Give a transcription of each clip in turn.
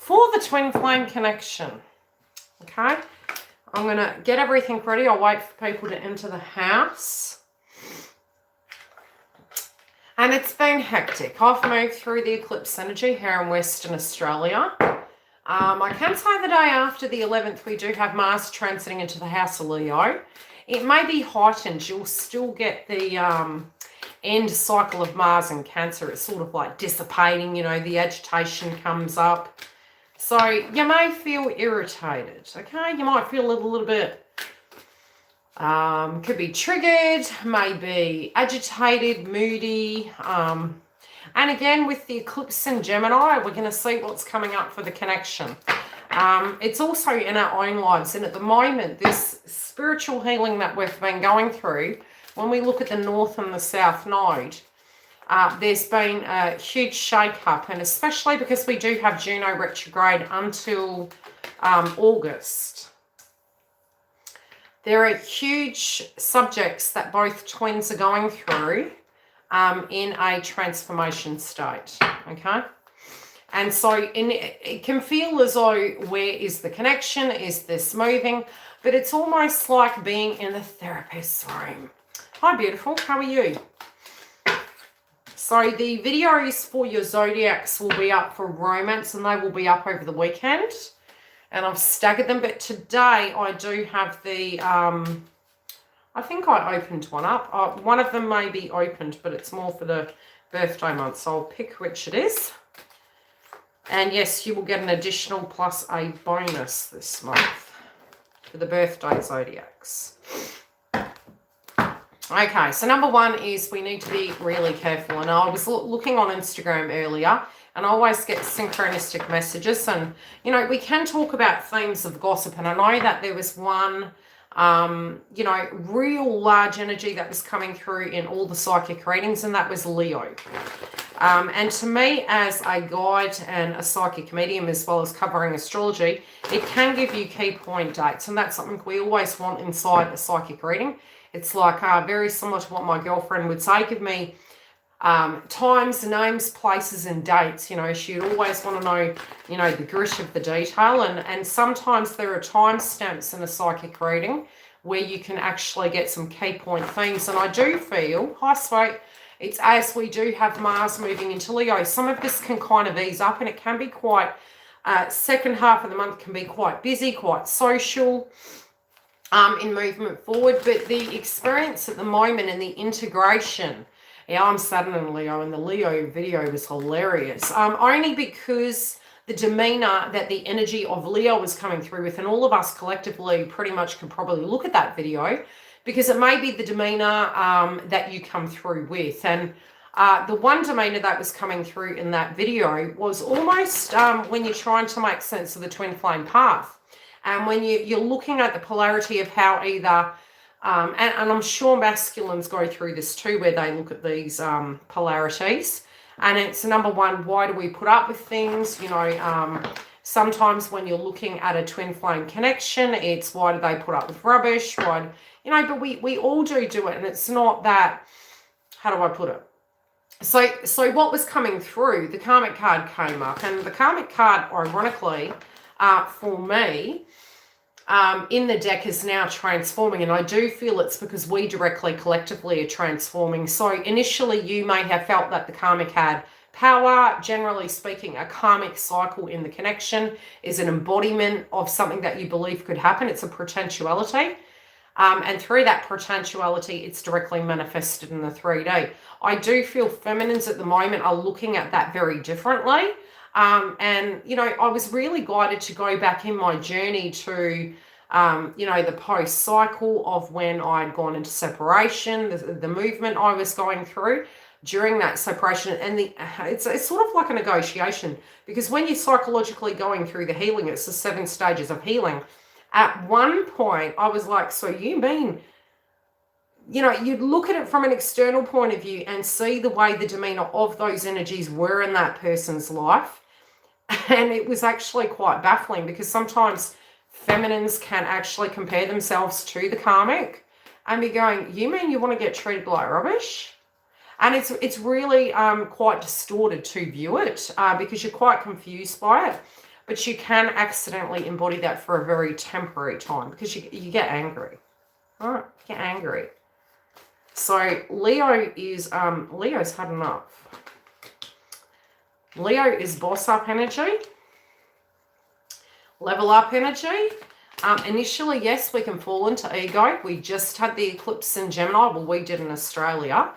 for the twin flame connection. Okay, I'm going to get everything ready. I'll wait for people to enter the house. And it's been hectic. I've moved through the eclipse energy here in Western Australia. I can say the day after the 11th, we do have Mars transiting into the house of Leo. It may be heightened. You'll still get the end cycle of Mars and Cancer. It's sort of like dissipating, you know, the agitation comes up. So you may feel irritated, okay? You might feel a little bit, could be triggered, maybe agitated, moody. And again, with the eclipse in Gemini, we're going to see what's coming up for the connection. It's also in our own lives. And at the moment, this spiritual healing that we've been going through, when we look at the North and the South Node, there's been a huge shake-up. And especially because we do have Juno retrograde until August. There are huge subjects that both twins are going through in a transformation state, okay? And so it can feel as though, where is the connection? Is this moving? But it's almost like being in the therapist's room. Hi, beautiful. How are you? So the videos for your zodiacs will be up for romance, and they will be up over the weekend. And I've staggered them. But today I do have the... I think I opened one up. One of them may be opened, but it's more for the birthday month. So I'll pick which it is. And yes, you will get an additional plus a bonus this month for the birthday zodiacs. Okay, so number one is we need to be really careful. And I was looking on Instagram earlier, and I always get synchronistic messages. And, you know, we can talk about themes of gossip. And I know that there was one... you know, real large energy that was coming through in all the psychic readings, and that was Leo. And to me, as a guide and a psychic medium, as well as covering astrology, it can give you key point dates, and that's something we always want inside a psychic reading. It's like very similar to what my girlfriend would say, give me times, names, places, and dates. You know, she'd always want to know, you know, the grit of the detail. And sometimes there are timestamps in a psychic reading where you can actually get some key point themes. And I do feel, hi, sweet, it's as we do have Mars moving into Leo, some of this can kind of ease up, and it can be quite, second half of the month can be quite busy, quite social in movement forward. But the experience at the moment and the integration... Yeah, I'm Saturn and Leo, and the Leo video was hilarious. Only because the demeanor that the energy of Leo was coming through with, and all of us collectively pretty much can probably look at that video, because it may be the demeanor that you come through with. And the one demeanor that was coming through in that video was almost when you're trying to make sense of the twin flame path. And when you're looking at the polarity of how either... and I'm sure masculines go through this too, where they look at these polarities. And it's number one, why do we put up with things? You know, sometimes when you're looking at a twin flame connection, it's why do they put up with rubbish? Why, you know, but we all do it. And it's not that, how do I put it? So what was coming through, the karmic card came up. And the karmic card, ironically, for me... in the deck is now transforming, and I do feel it's because we directly collectively are transforming. So initially you may have felt that the karmic had power. Generally speaking, a karmic cycle in the connection is an embodiment of something that you believe could happen. It's a potentiality, and through that potentiality it's directly manifested in the 3D. I do feel feminines at the moment are looking at that very differently. And, you know, I was really guided to go back in my journey to, you know, the post-cycle of when I'd gone into separation, the movement I was going through during that separation. And it's sort of like a negotiation, because when you're psychologically going through the healing, it's the 7 stages of healing. At one point, I was like, so you mean... You know, you'd look at it from an external point of view and see the way the demeanor of those energies were in that person's life. And it was actually quite baffling, because sometimes feminines can actually compare themselves to the karmic and be going, you mean you want to get treated like rubbish? And it's really quite distorted to view it, because you're quite confused by it. but you can accidentally embody that for a very temporary time because you get angry. All right, you get angry. So Leo is, Leo's had enough. Leo is boss up energy, level up energy. Initially, yes, we can fall into ego. We just had the eclipse in Gemini. Well, we did in Australia.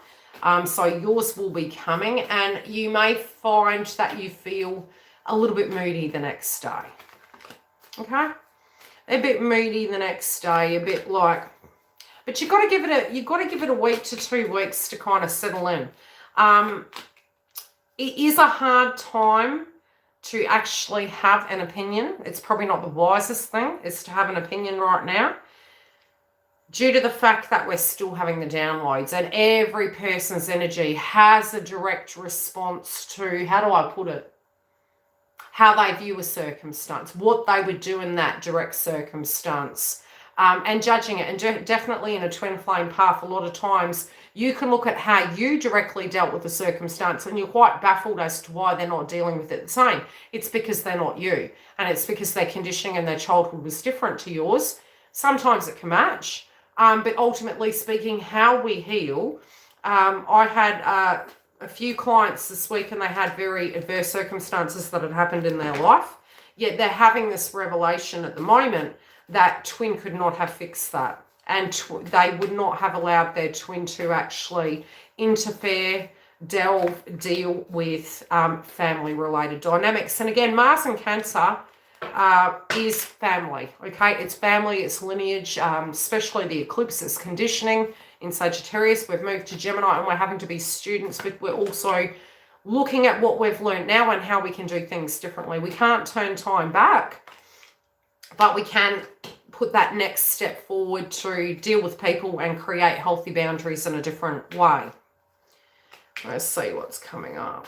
So yours will be coming, and you may find that you feel a little bit moody the next day. Okay? A bit moody the next day, a bit like, but you've got to give it a week to 2 weeks to kind of settle in. It is a hard time to actually have an opinion. It's probably not the wisest thing is to have an opinion right now, due to the fact that we're still having the downloads, and every person's energy has a direct response to, how do I put it, how they view a circumstance, what they would do in that direct circumstance, and judging it. And definitely in a twin flame path, a lot of times you can look at how you directly dealt with the circumstance and you're quite baffled as to why they're not dealing with it the same. It's because they're not you, and it's because their conditioning and their childhood was different to yours. Sometimes it can match, but ultimately speaking, how we heal. I had a few clients this week and they had very adverse circumstances that had happened in their life, yet they're having this revelation at the moment that twin could not have fixed that, and they would not have allowed their twin to actually interfere, deal with family related dynamics. And again, Mars and Cancer is family. Okay, it's family, it's lineage, especially the eclipse is conditioning. In Sagittarius, we've moved to Gemini and we're having to be students, but we're also looking at what we've learned now and how we can do things differently. We can't turn time back, but we can put that next step forward to deal with people and create healthy boundaries in a different way. Let's see what's coming up.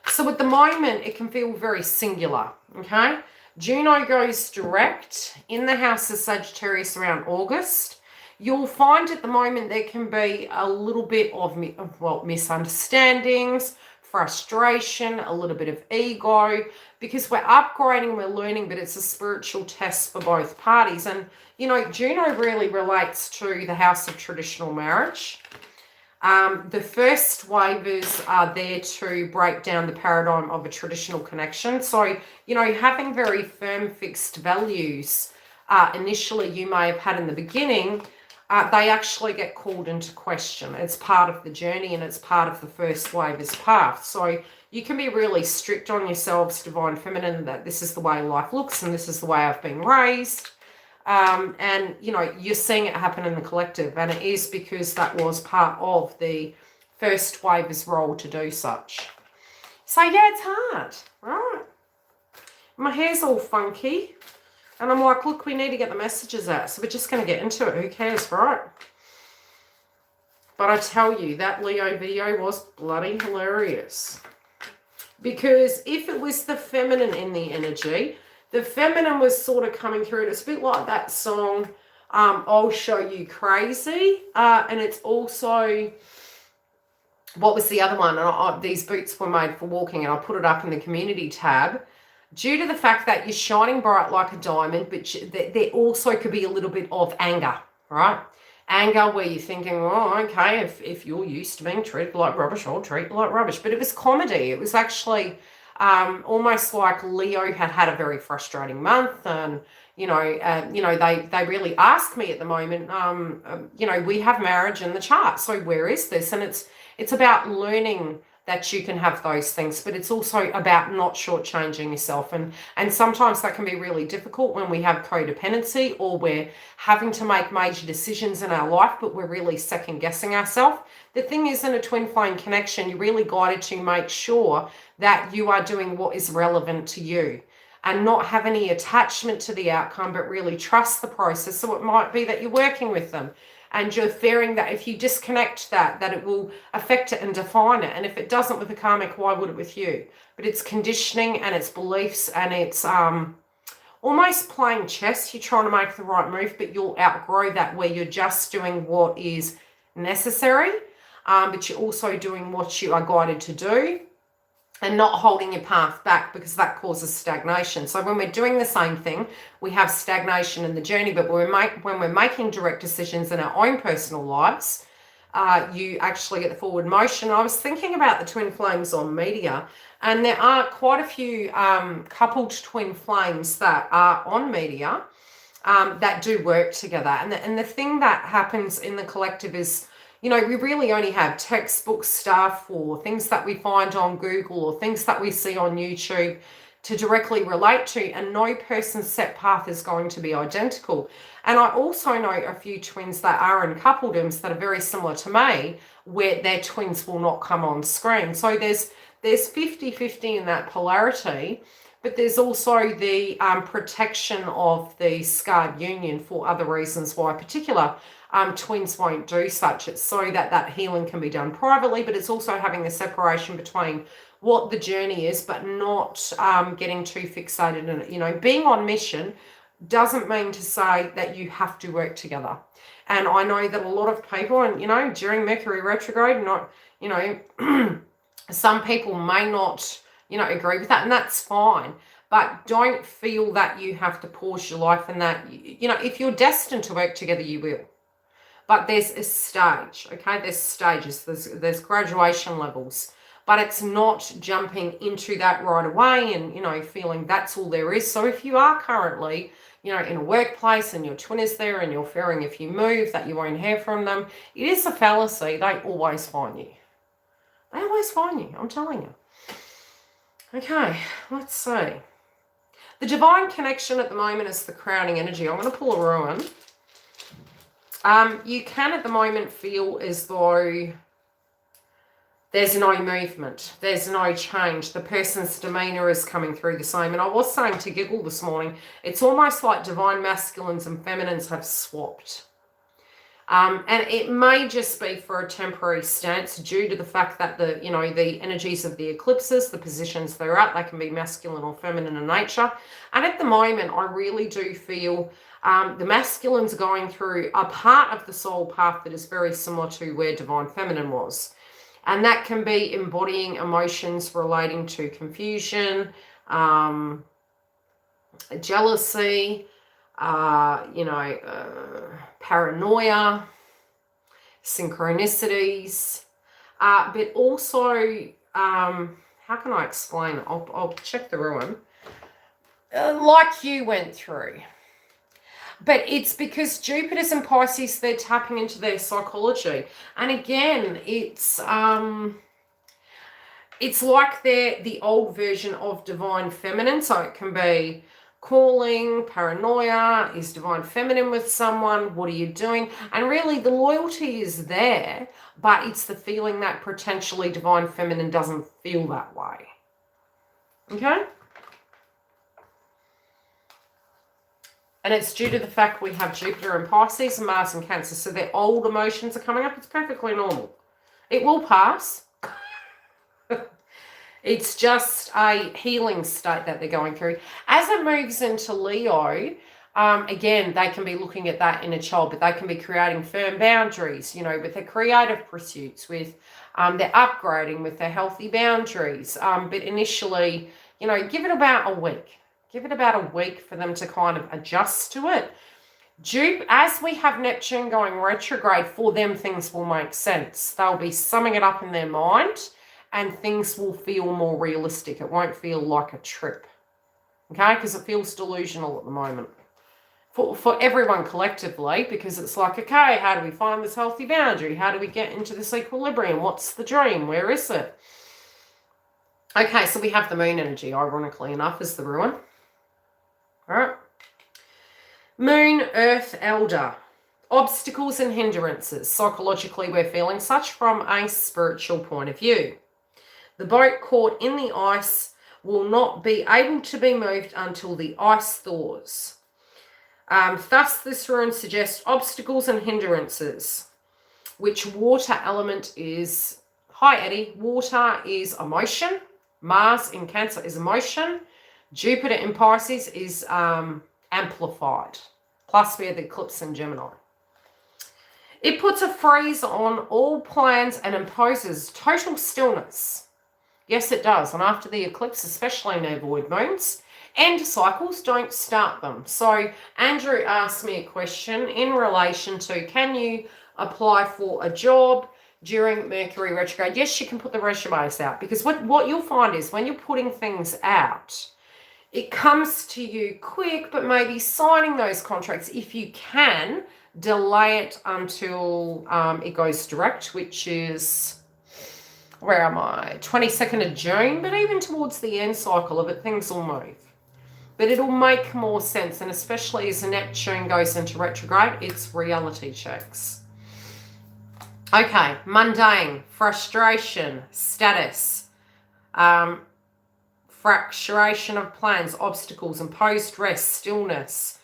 So at the moment, it can feel very singular, okay? Juno goes direct in the house of Sagittarius around August. You'll find at the moment there can be a little bit of, misunderstandings, frustration, a little bit of ego, because we're upgrading, we're learning, but it's a spiritual test for both parties. And, you know, Juno really relates to the house of traditional marriage. The first waivers are there to break down the paradigm of a traditional connection. So, you know, having very firm fixed values initially you may have had in the beginning, they actually get called into question. It's part of the journey and it's part of the first waver's path. So you can be really strict on yourselves, Divine Feminine, that this is the way life looks and this is the way I've been raised. And, you know, you're seeing it happen in the collective, and it is because that was part of the first waver's role to do such. So, yeah, it's hard, right? My hair's all funky, and I'm like, look, we need to get the messages out, so we're just going to get into it. Who cares, right? But I tell you, that Leo video was bloody hilarious. Because if it was the feminine in the energy, the feminine was sort of coming through. And it's a bit like that song, I'll Show You Crazy. And it's also, what was the other one? And these boots were made for walking, and I put it up in the community tab. Due to the fact that you're shining bright like a diamond, but there also could be a little bit of anger, right? Anger where you're thinking, oh, okay, if you're used to being treated like rubbish, I'll treat you like rubbish. But it was comedy. It was actually almost like Leo had a very frustrating month, and you know, they really ask me at the moment, you know, we have marriage in the chart, so where is this? And it's about learning that you can have those things, but it's also about not shortchanging yourself. And sometimes that can be really difficult when we have codependency, or we're having to make major decisions in our life, but we're really second guessing ourselves. The thing is, in a twin flame connection, you're really guided to make sure that you are doing what is relevant to you and not have any attachment to the outcome, but really trust the process. So it might be that you're working with them and you're fearing that if you disconnect that it will affect it and define it. And if it doesn't with the karmic, why would it with you? But it's conditioning and it's beliefs, and it's almost playing chess. You're trying to make the right move, but you'll outgrow that where you're just doing what is necessary, but you're also doing what you are guided to do. and not holding your path back, because that causes stagnation. So when we're doing the same thing, we have stagnation in the journey. But when we're making direct decisions in our own personal lives, you actually get the forward motion. I was thinking about the twin flames on media, and there are quite a few coupled twin flames that are on media that do work together. And the thing that happens in the collective is, you know, we really only have textbook stuff or things that we find on Google or things that we see on YouTube to directly relate to, and no person's set path is going to be identical. And I also know a few twins that are in coupledoms that are very similar to me, where their twins will not come on screen. So there's 50-50 in that polarity, but there's also the protection of the scarred union for other reasons why particular twins won't do such. It's so that healing can be done privately, but it's also having the separation between what the journey is, but not getting too fixated in it. You know, being on mission doesn't mean to say that you have to work together. And I know that a lot of people, and, you know, during Mercury retrograde, not, you know, some people may not, you know, agree with that, and that's fine. But don't feel that you have to pause your life, and that, you know, if you're destined to work together, you will. But there's a stage, okay? There's stages, there's graduation levels, but it's not jumping into that right away and, you know, feeling that's all there is. So if you are currently, you know, in a workplace and your twin is there and you're fearing if you move that you won't hear from them, it is a fallacy. They always find you. They always find you, I'm telling you. Okay, let's see. The divine connection at the moment is the crowning energy. I'm going to pull a ruin. You can at the moment feel as though there's no movement, there's no change. The person's demeanor is coming through the same. And I was saying to Giggle this morning, it's almost like divine masculines and feminines have swapped. And it may just be for a temporary stance due to the fact that the, you know, the energies of the eclipses, the positions they're at, they can be masculine or feminine in nature. And at the moment, I really do feel the masculines are going through a part of the soul path that is very similar to where divine feminine was. And that can be embodying emotions relating to confusion, jealousy, paranoia, synchronicities, but also, how can I explain it? I'll check the ruin. Like you went through. But it's because Jupiter's in Pisces, they're tapping into their psychology. And again, it's like they're the old version of divine feminine. So it can be calling, paranoia, is divine feminine with someone, what are you doing? And really the loyalty is there, but it's the feeling that potentially divine feminine doesn't feel that way. Okay? And it's due to the fact we have Jupiter in Pisces and Mars in Cancer. So their old emotions are coming up. It's perfectly normal. It will pass. It's just a healing state that they're going through. As it moves into Leo, again, they can be looking at that inner child, but they can be creating firm boundaries, you know, with their creative pursuits, with their upgrading, with their healthy boundaries. But initially, you know, give it about a week. Give it about a week for them to kind of adjust to it. As we have Neptune going retrograde, for them things will make sense. They'll be summing it up in their mind and things will feel more realistic. It won't feel like a trip. Okay? Because it feels delusional at the moment. For everyone collectively, because it's like, okay, how do we find this healthy boundary? How do we get into this equilibrium? What's the dream? Where is it? Okay, so we have the moon energy, ironically enough, as the ruin. All right. Moon, Earth, Elder. Obstacles and hindrances. Psychologically, we're feeling such from a spiritual point of view. The boat caught in the ice will not be able to be moved until the ice thaws. Thus, this rune suggests obstacles and hindrances, which water element is, hi Eddie, water is emotion. Mars in Cancer is emotion. Jupiter in Pisces is amplified. Plus we have the eclipse in Gemini. It puts a freeze on all plans and imposes total stillness. Yes, it does. And after the eclipse, especially no void moons, end cycles, don't start them. So Andrew asked me a question in relation to, can you apply for a job during Mercury retrograde? Yes, you can put the resumes out, because what you'll find is when you're putting things out, it comes to you quick, but maybe signing those contracts, if you can, delay it until it goes direct, which is, where am I? 22nd of June, but even towards the end cycle of it, things will move. But it'll make more sense, and especially as Neptune goes into retrograde, it's reality checks. Okay, mundane, frustration, status, fracturation of plans, obstacles, imposed rest, stillness,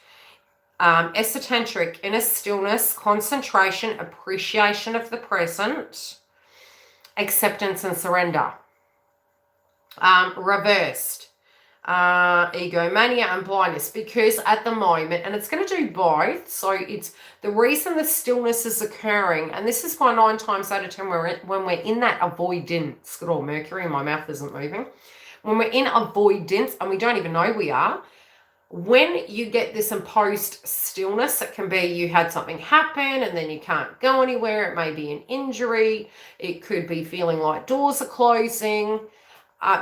esoteric, inner stillness, concentration, appreciation of the present, acceptance and surrender. Reversed, egomania and blindness, because at the moment, and it's going to do both, so it's the reason the stillness is occurring, and this is why 9 times out of 10 when we're in that avoidance, good old Mercury, my mouth isn't moving, when we're in avoidance and we don't even know we are, when you get this imposed stillness, it can be you had something happen and then you can't go anywhere. It may be an injury. It could be feeling like doors are closing.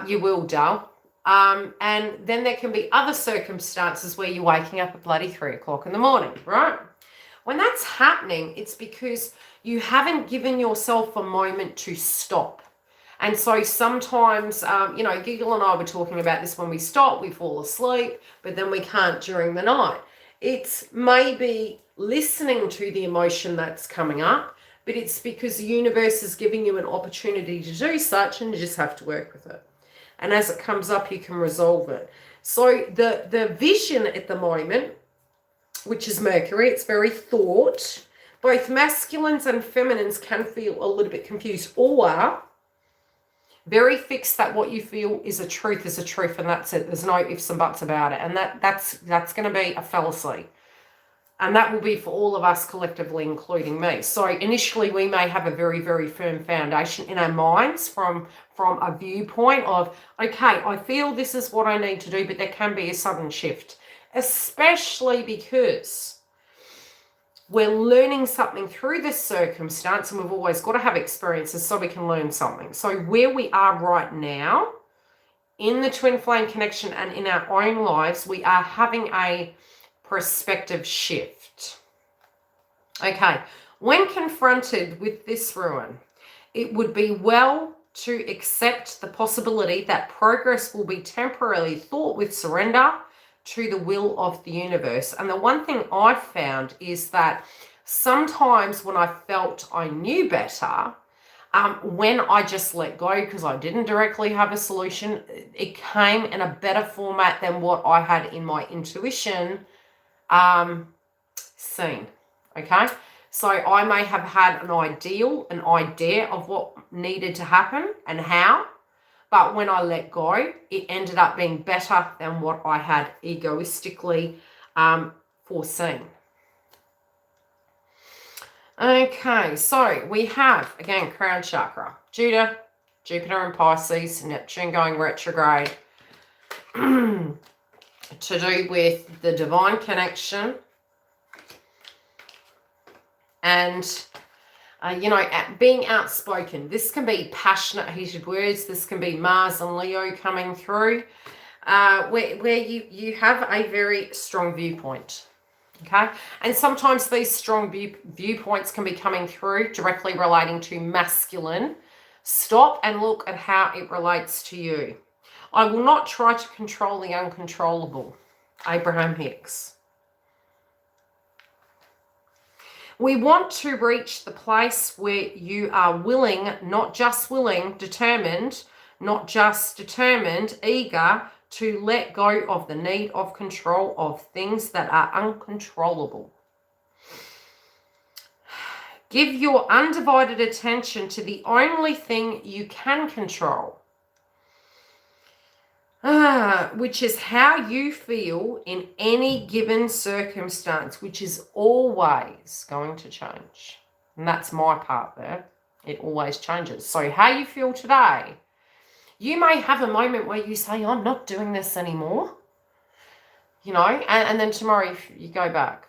You will dull. And then there can be other circumstances where you're waking up at bloody 3 o'clock in the morning, right? When that's happening, it's because you haven't given yourself a moment to stop. And so sometimes, Giggle and I were talking about this, when we stop, we fall asleep, but then we can't during the night. It's maybe listening to the emotion that's coming up, but it's because the universe is giving you an opportunity to do such, and you just have to work with it. And as it comes up, you can resolve it. So the vision at the moment, which is Mercury, it's very thought. Both masculines and feminines can feel a little bit confused, or very fixed that what you feel is a truth, and that's it. There's no ifs and buts about it. And that's going to be a fallacy. And that will be for all of us collectively, including me. So initially we may have a very, very firm foundation in our minds from a viewpoint of, okay, I feel this is what I need to do, but there can be a sudden shift, especially because we're learning something through this circumstance, and we've always got to have experiences so we can learn something. So where we are right now in the twin flame connection and in our own lives, we are having a perspective shift. Okay, when confronted with this ruin, it would be well to accept the possibility that progress will be temporarily thought with surrender to the will of the universe. And the one thing I've found is that sometimes when I felt I knew better, when I just let go because I didn't directly have a solution, it came in a better format than what I had in my intuition seen. Okay, so I may have had an idea of what needed to happen and how, but when I let go, it ended up being better than what I had egoistically foreseen. Okay, so we have, again, crown chakra, Jupiter in Pisces, Neptune going retrograde, to do with the divine connection and being outspoken. This can be passionate, heated words. This can be Mars and Leo coming through, where you have a very strong viewpoint. Okay, and sometimes these strong viewpoints can be coming through directly relating to masculine. Stop and look at how it relates to you. I will not try to control the uncontrollable. Abraham Hicks. We want to reach the place where you are willing, not just willing, determined, not just determined, eager to let go of the need of control of things that are uncontrollable. Give your undivided attention to the only thing you can control, which is how you feel in any given circumstance, which is always going to change. And that's my part there. It always changes. So how you feel today You may have a moment where you say, I'm not doing this anymore, you know, and then tomorrow you go back.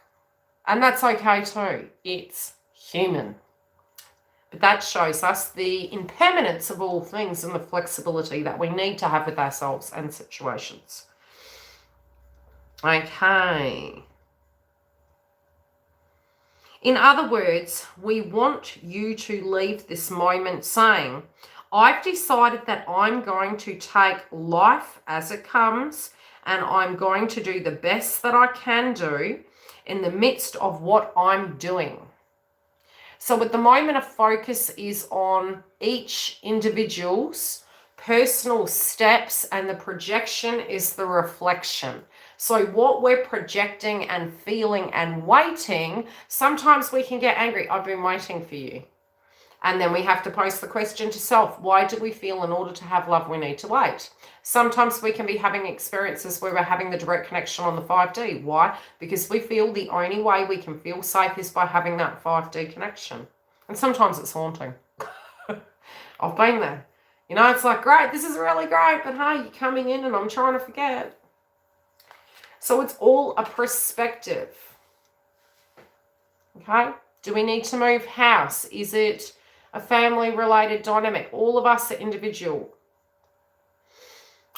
And that's okay too. It's human. But that shows us the impermanence of all things and the flexibility that we need to have with ourselves and situations. Okay. In other words, we want you to leave this moment saying, I've decided that I'm going to take life as it comes and I'm going to do the best that I can do in the midst of what I'm doing. So at the moment, a focus is on each individual's personal steps and the projection is the reflection. So what we're projecting and feeling and waiting, sometimes we can get angry. I've been waiting for you. And then we have to pose the question to self, why do we feel in order to have love we need to wait? Sometimes we can be having experiences where we're having the direct connection on the 5D. Why? Because we feel the only way we can feel safe is by having that 5D connection. And sometimes it's haunting. I've been there. You know, it's like, great, this is really great, but hey, you're coming in and I'm trying to forget. So it's all a perspective. Okay? Do we need to move house? Is it a family-related dynamic? All of us are individual.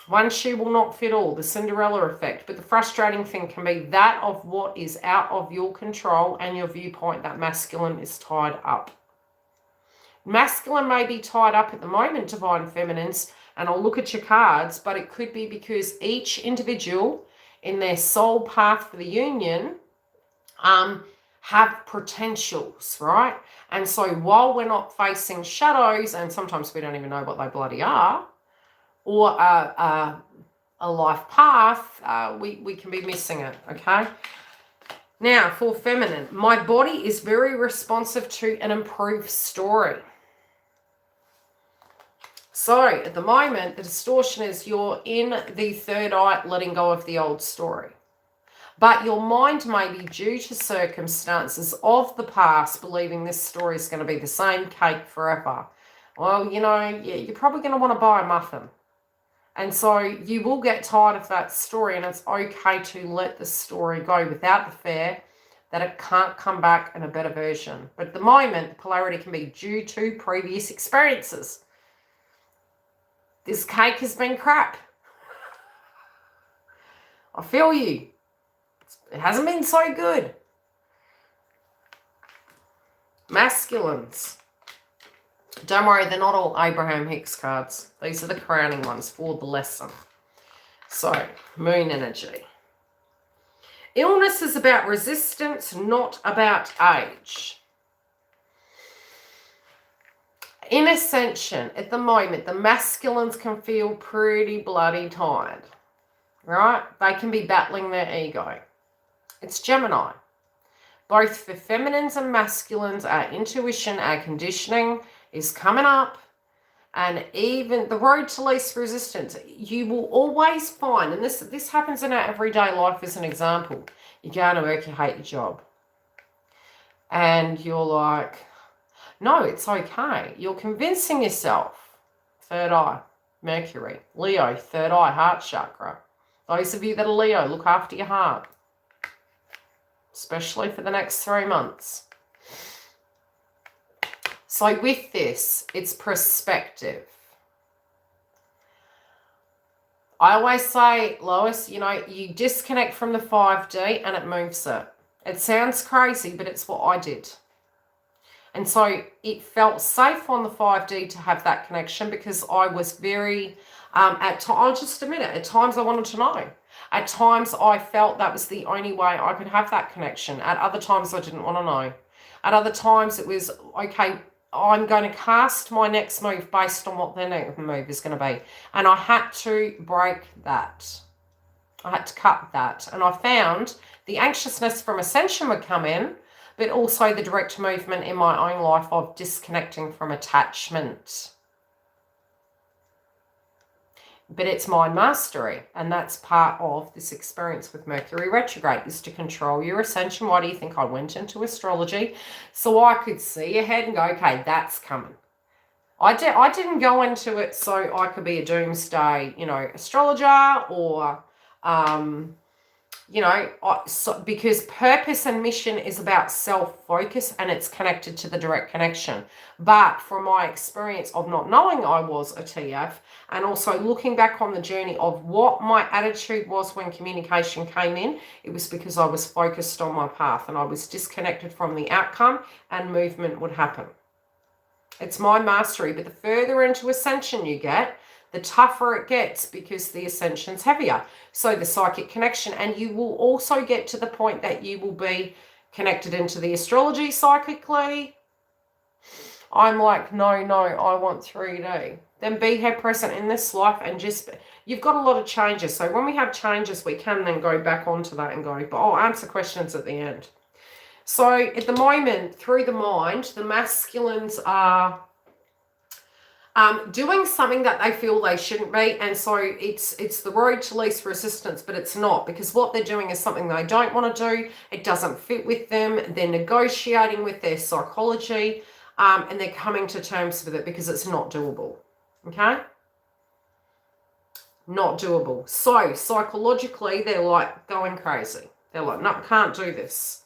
One shoe will not fit all, the Cinderella effect. But the frustrating thing can be that of what is out of your control and your viewpoint, that masculine is tied up. Masculine may be tied up at the moment, divine feminines, and I'll look at your cards, but it could be because each individual in their soul path for the union have potentials, right? And so while we're not facing shadows, and sometimes we don't even know what they bloody are, or a life path, we can be missing it, okay? Now, for feminine, my body is very responsive to an improved story. So, at the moment, the distortion is you're in the third eye, letting go of the old story. But your mind may be, due to circumstances of the past, believing this story is going to be the same cake forever. Well, you know, you're probably going to want to buy a muffin. And so you will get tired of that story, and it's okay to let the story go without the fear that it can't come back in a better version. But at the moment, the polarity can be due to previous experiences. This cake has been crap. I feel you. It hasn't been so good. Masculines. Don't worry, they're not all Abraham Hicks cards. These are the crowning ones for the lesson. So, moon energy. Illness is about resistance, not about age. In Ascension, at the moment, the masculines can feel pretty bloody tired, right? They can be battling their ego. It's Gemini. Both for feminines and masculines, our intuition, our conditioning is coming up. And even the road to least resistance, you will always find, and this happens in our everyday life as an example, you go to work, you hate your job. And you're like, no, it's okay. You're convincing yourself. Third eye, Mercury. Leo, third eye, heart chakra. Those of you that are Leo, look after your heart. Especially for the next 3 months. So with this, it's perspective. I always say, Lois, you know, you disconnect from the 5D and it moves it. It sounds crazy, but it's what I did. And so it felt safe on the 5D to have that connection because I was very, I'll just admit it, at times I wanted to know. At times I felt that was the only way I could have that connection. At other times I didn't want to know. At other times it was, okay, I'm going to cast my next move based on what their next move is going to be. And I had to break that. I had to cut that. And I found the anxiousness from Ascension would come in, but also the direct movement in my own life of disconnecting from attachment. But it's mind mastery, and that's part of this experience with Mercury retrograde, is to control your ascension. Why do you think I went into astrology? So I could see ahead and go, okay, that's coming. I didn't go into it so I could be a doomsday, astrologer or, because purpose and mission is about self-focus and it's connected to the direct connection. But from my experience of not knowing I was a TF and also looking back on the journey of what my attitude was when communication came in, it was because I was focused on my path and I was disconnected from the outcome and movement would happen. It's my mastery, but the further into ascension you get, the tougher it gets because the ascension's heavier. So the psychic connection, and you will also get to the point that you will be connected into the astrology psychically. I'm like, no, I want 3D. Then be here present in this life and just, you've got a lot of changes. So when we have changes, we can then go back onto that and go, but I'll answer questions at the end. So at the moment, through the mind, the masculines are doing something that they feel they shouldn't be. And so it's the road to least resistance, but it's not, because what they're doing is something they don't want to do. It doesn't fit with them. They're negotiating with their psychology, and they're coming to terms with it because it's not doable. Okay? Not doable. So psychologically, they're like going crazy. They're like, no, can't do this.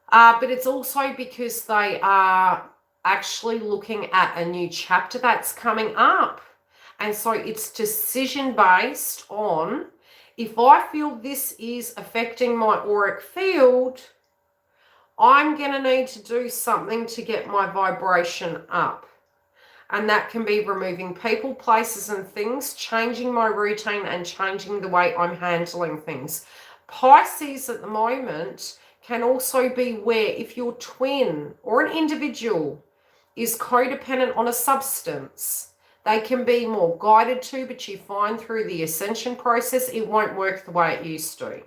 But it's also because they are actually looking at a new chapter that's coming up. And so it's decision based on, if I feel this is affecting my auric field, I'm going to need to do something to get my vibration up. And that can be removing people, places and things, changing my routine and changing the way I'm handling things. Pisces at the moment can also be where if your twin or an individual is codependent on a substance, they can be more guided to, but you find through the ascension process, it won't work the way it used to.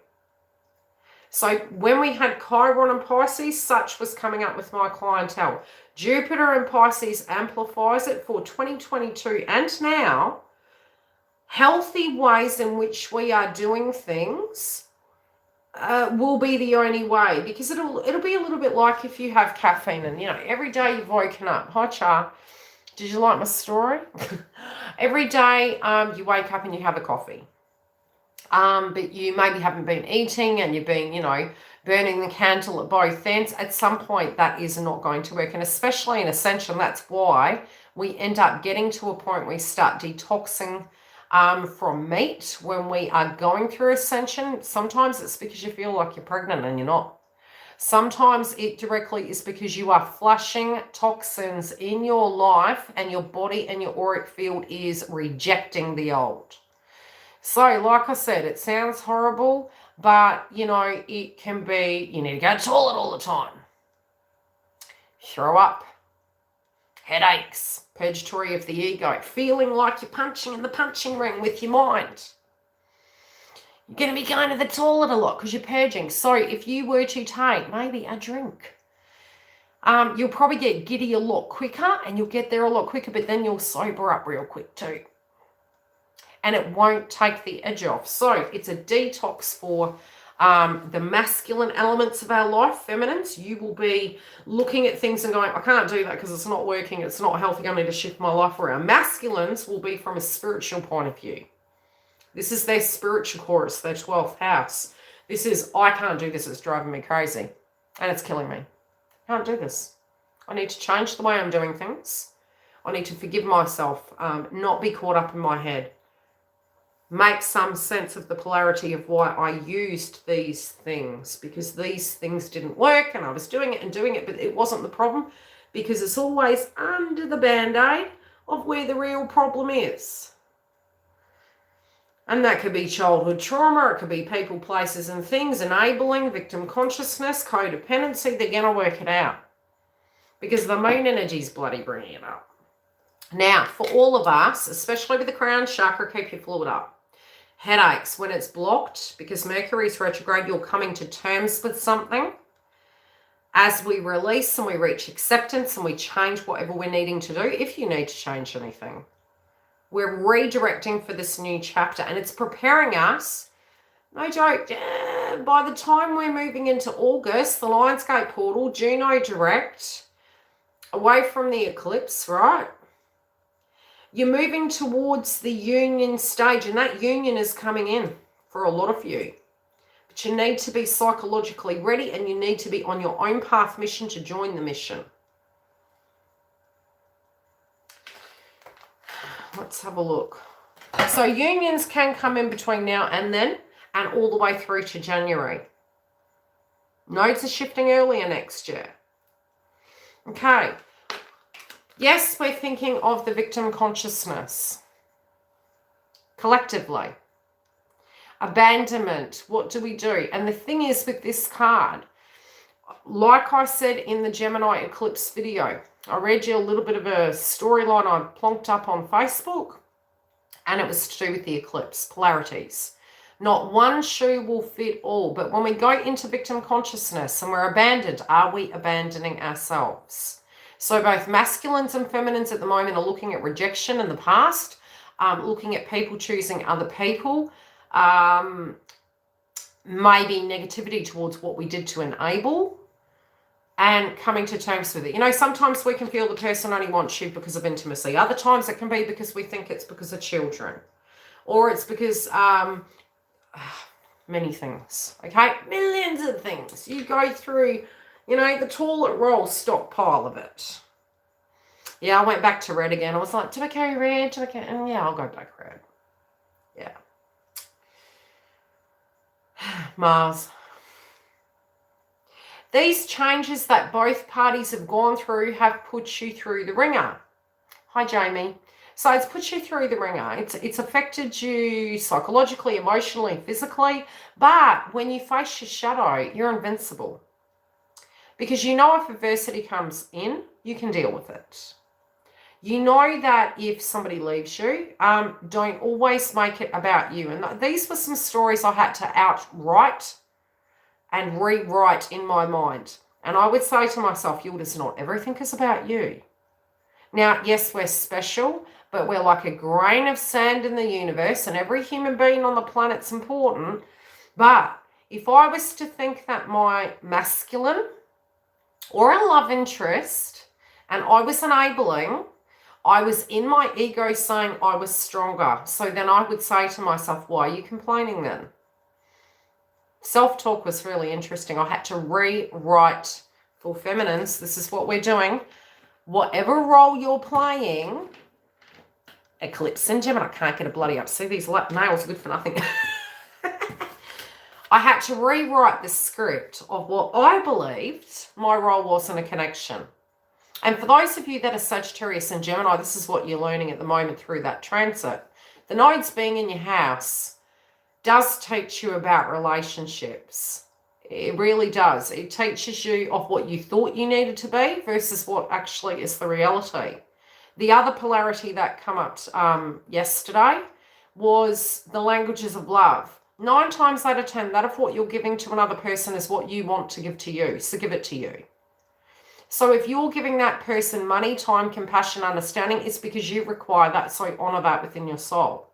So when we had Chiron and Pisces, such was coming up with my clientele. Jupiter and Pisces amplifies it for 2022 and now. Healthy ways in which we are doing things will be the only way, because it'll be a little bit like if you have caffeine and, every day you've woken up. Hi, Char. Did you like my story? Every day you wake up and you have a coffee. But you maybe haven't been eating and you've been, burning the candle at both ends. At some point, that is not going to work. And especially in ascension, that's why we end up getting to a point where we start detoxing from meat when we are going through ascension. Sometimes it's because you feel like you're pregnant and you're not. Sometimes it directly is because you are flushing toxins in your life and your body and your auric field is rejecting the old. So, like I said, it sounds horrible, but, it can be, you need to go to the toilet all the time. Throw up. Headaches. Purgatory of the ego. Feeling like you're punching in the punching ring with your mind. You're going to be going to the toilet a lot because you're purging. So, if you were to take maybe a drink, you'll probably get giddy a lot quicker and you'll get there a lot quicker, but then you'll sober up real quick too. And it won't take the edge off. So it's a detox for the masculine elements of our life, feminines. You will be looking at things and going, I can't do that because it's not working. It's not healthy. I need to shift my life around. Masculines will be from a spiritual point of view. This is their spiritual chorus, their 12th house. This is, I can't do this. It's driving me crazy. And it's killing me. I can't do this. I need to change the way I'm doing things. I need to forgive myself, not be caught up in my head. Make some sense of the polarity of why I used these things, because these things didn't work and I was doing it, but it wasn't the problem, because it's always under the band-aid of where the real problem is. And that could be childhood trauma, it could be people, places and things, enabling, victim consciousness, codependency. They're going to work it out because the moon energy is bloody bringing it up. Now, for all of us, especially with the crown chakra, keep your fluid up. Headaches when it's blocked, because Mercury is retrograde, you're coming to terms with something. As we release and we reach acceptance and we change whatever we're needing to do, if you need to change anything, we're redirecting for this new chapter, and it's preparing us, no joke, by the time we're moving into August, the Lionsgate portal, Juno direct, away from the eclipse, right? You're moving towards the union stage, and that union is coming in for a lot of you. But you need to be psychologically ready, and you need to be on your own path mission to join the mission. Let's have a look. So unions can come in between now and then, and all the way through to January. Nodes are shifting earlier next year. Okay. Yes, we're thinking of the victim consciousness. Collectively. Abandonment. What do we do? And the thing is with this card, like I said in the Gemini Eclipse video, I read you a little bit of a storyline I plonked up on Facebook, and it was to do with the eclipse, polarities. Not one shoe will fit all, but when we go into victim consciousness and we're abandoned, are we abandoning ourselves? So both masculines and feminines at the moment are looking at rejection in the past, looking at people choosing other people, maybe negativity towards what we did to enable, and coming to terms with it. You know, sometimes we can feel the person only wants you because of intimacy. Other times it can be because we think it's because of children. Or it's because, many things, okay? Millions of things. You go through, you know, the toilet roll stockpile of it. Yeah, I went back to red again. I was like, did I carry red? Did I carry... And yeah, I'll go back red. Yeah. Mars. These changes that both parties have gone through have put you through the ringer. Hi, Jamie. So it's put you through the ringer. It's affected you psychologically, emotionally, physically. But when you face your shadow, you're invincible. Because you know if adversity comes in, you can deal with it. You know that if somebody leaves you, don't always make it about you. And these were some stories I had to outright and rewrite in my mind. And I would say to myself, YILDIZ, not everything is about you. Now, yes, we're special, but we're like a grain of sand in the universe, and every human being on the planet's important. But if I was to think that my masculine or a love interest, and I was enabling, I was in my ego saying I was stronger. So then I would say to myself, why are you complaining then? Self-talk was really interesting. I had to rewrite for feminines. This is what we're doing. Whatever role you're playing, Eclipse and Gemin, I can't get a bloody up. See, these nails are good for nothing. I had to rewrite the script of what I believed my role was in a connection. And for those of you that are Sagittarius and Gemini, this is what you're learning at the moment through that transit. The nodes being in your house does teach you about relationships. It really does. It teaches you of what you thought you needed to be versus what actually is the reality. The other polarity that came up yesterday was the languages of love. 9 times out of 10, that of what you're giving to another person is what you want to give to you. So give it to you. So if you're giving that person money, time, compassion, understanding, it's because you require that. So honor that within your soul.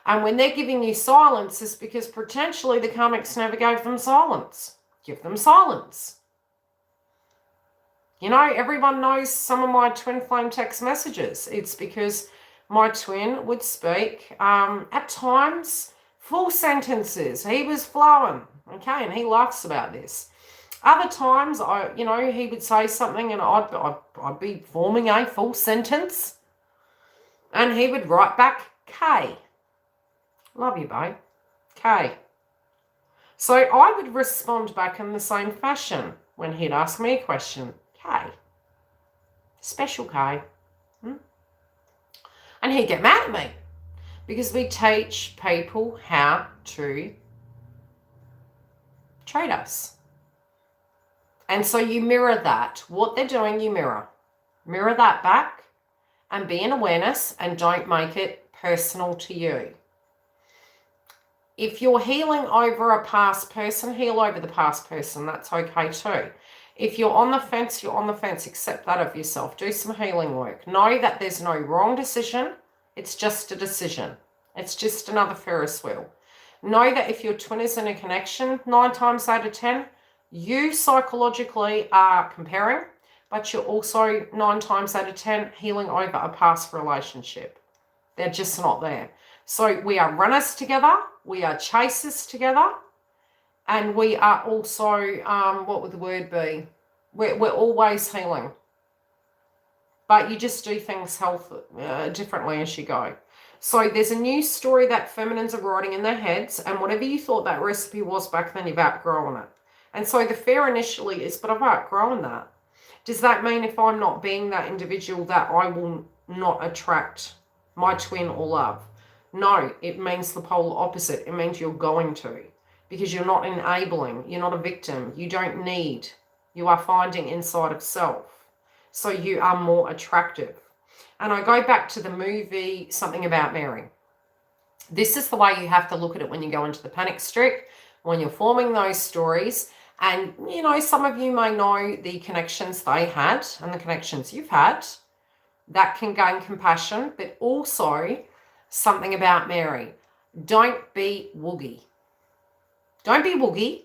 And when they're giving you silence, it's because potentially the karmics never gave them silence. Give them silence. You know, everyone knows some of my twin flame text messages. It's because my twin would speak at times full sentences. He was flowing, okay, and he laughs about this. Other times, he would say something and I'd be forming a full sentence, and he would write back K. Love you, babe. K. So I would respond back in the same fashion when he'd ask me a question. K. Special K. And he'd get mad at me because we teach people how to treat us. And so you mirror that. What they're doing, you mirror. Mirror that back and be in awareness, and don't make it personal to you. If you're healing over a past person, heal over the past person. That's okay too. If you're on the fence, you're on the fence. Accept that of yourself. Do some healing work. Know that there's no wrong decision. It's just a decision. It's just another Ferris wheel. Know that if your twin is in a connection, 9 times out of 10, you psychologically are comparing, but you're also 9 times out of 10 healing over a past relationship. They're just not there. So we are runners together, we are chasers together, and we are also, what would the word be? We're always healing. But you just do things differently as you go. So there's a new story that feminines are writing in their heads, and whatever you thought that recipe was back then, you've outgrown it. And so the fear initially is, but I've outgrown that. Does that mean if I'm not being that individual that I will not attract my twin or love? No, it means the polar opposite. It means you're going to, because you're not enabling. You're not a victim. You don't need. You are finding inside of self. So you are more attractive. And I go back to the movie Something About Mary. This is the way you have to look at it when you go into the panic streak, when you're forming those stories. And, you know, some of you may know the connections they had and the connections you've had. That can gain compassion, but also Something About Mary. Don't be woogie. Don't be woogie.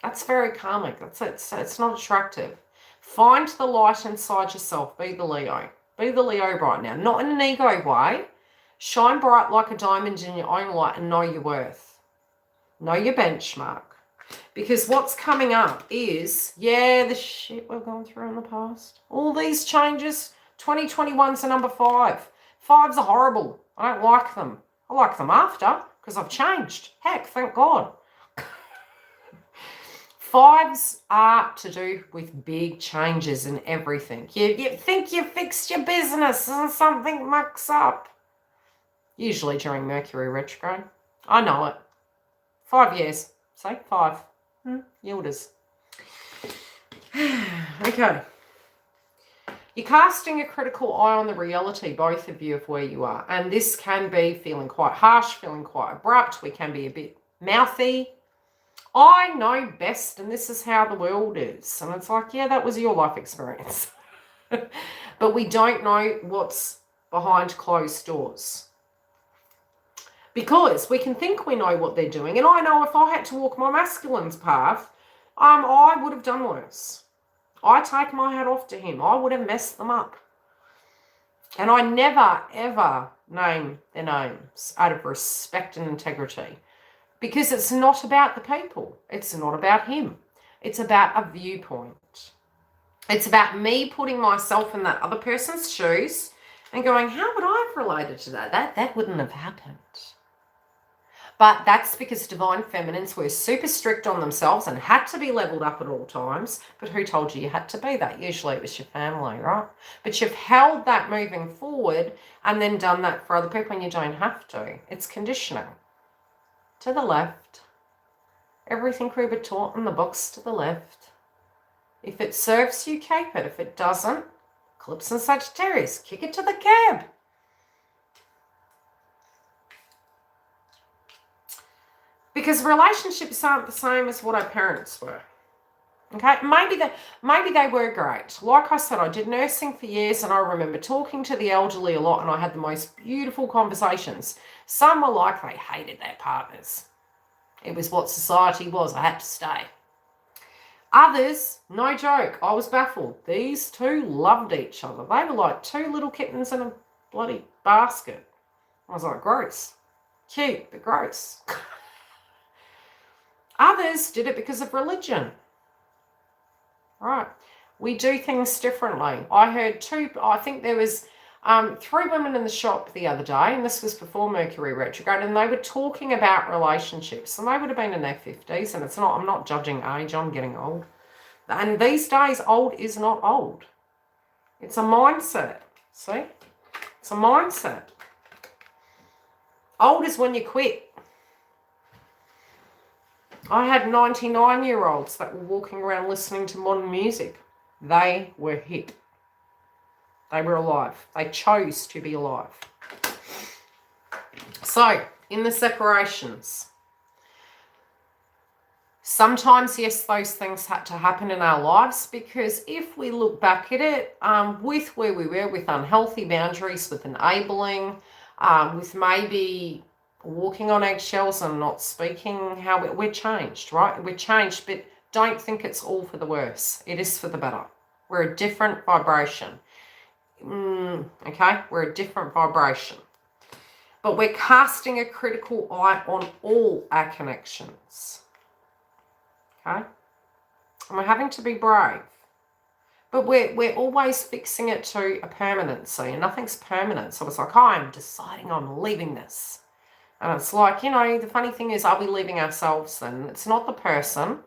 That's very karmic. It's not attractive. Find the light inside yourself. Be the Leo. Be the Leo right now. Not in an ego way. Shine bright like a diamond in your own light and know your worth. Know your benchmark. Because what's coming up is, the shit we've gone through in the past. All these changes. 2021's a number 5. 5s are horrible. I don't like them. I like them after because I've changed. Heck, thank God. 5s are to do with big changes in everything. You think you fixed your business and something mucks up. Usually during Mercury retrograde. I know it. 5 years. Say 5. YILDIZ. Okay. You're casting a critical eye on the reality, both of you, of where you are. And this can be feeling quite harsh, feeling quite abrupt. We can be a bit mouthy. I know best, and this is how the world is. And it's like, yeah, that was your life experience. But we don't know what's behind closed doors. Because we can think we know what they're doing. And I know if I had to walk my masculine's path, I would have done worse. I take my hat off to him. I would have messed them up. And I never, ever name their names out of respect and integrity. Because it's not about the people. It's not about him. It's about a viewpoint. It's about me putting myself in that other person's shoes and going, how would I have related to that? That wouldn't have happened. But that's because divine feminines were super strict on themselves and had to be leveled up at all times. But who told you had to be that? Usually it was your family, right? But you've held that moving forward and then done that for other people, and you don't have to. It's conditioning. To the left. Everything we were taught in the books to the left. If it serves you, keep it. If it doesn't, Eclipse and Sagittarius, kick it to the curb. Because relationships aren't the same as what our parents were. Okay, maybe they were great. Like I said, I did nursing for years, and I remember talking to the elderly a lot, and I had the most beautiful conversations. Some were like they hated their partners. It was what society was. I had to stay. Others, no joke, I was baffled. These two loved each other. They were like 2 little kittens in a bloody basket. I was like, gross. Cute, but gross. Others did it because of religion. Right. We do things differently. I heard I think there was 3 women in the shop the other day, and this was before Mercury retrograde, and they were talking about relationships, and they would have been in their 50s, and I'm not judging age, I'm getting old. And these days, old is not old. It's a mindset. See? It's a mindset. Old is when you quit. I had 99-year-olds that were walking around listening to modern music. They were hip. They were alive. They chose to be alive. So, in the separations, sometimes, yes, those things had to happen in our lives, because if we look back at it, with where we were, with unhealthy boundaries, with enabling, with maybe walking on eggshells and not speaking, how we're changed, right? We're changed, but don't think it's all for the worse. It is for the better. We're a different vibration. Okay? We're a different vibration. But we're casting a critical eye on all our connections. Okay? And we're having to be brave. But we're always fixing it to a permanency, and nothing's permanent. So it's like, oh, I'm deciding I'm leaving this. And it's like, you know, the funny thing is, are we leaving ourselves then? It's not the person.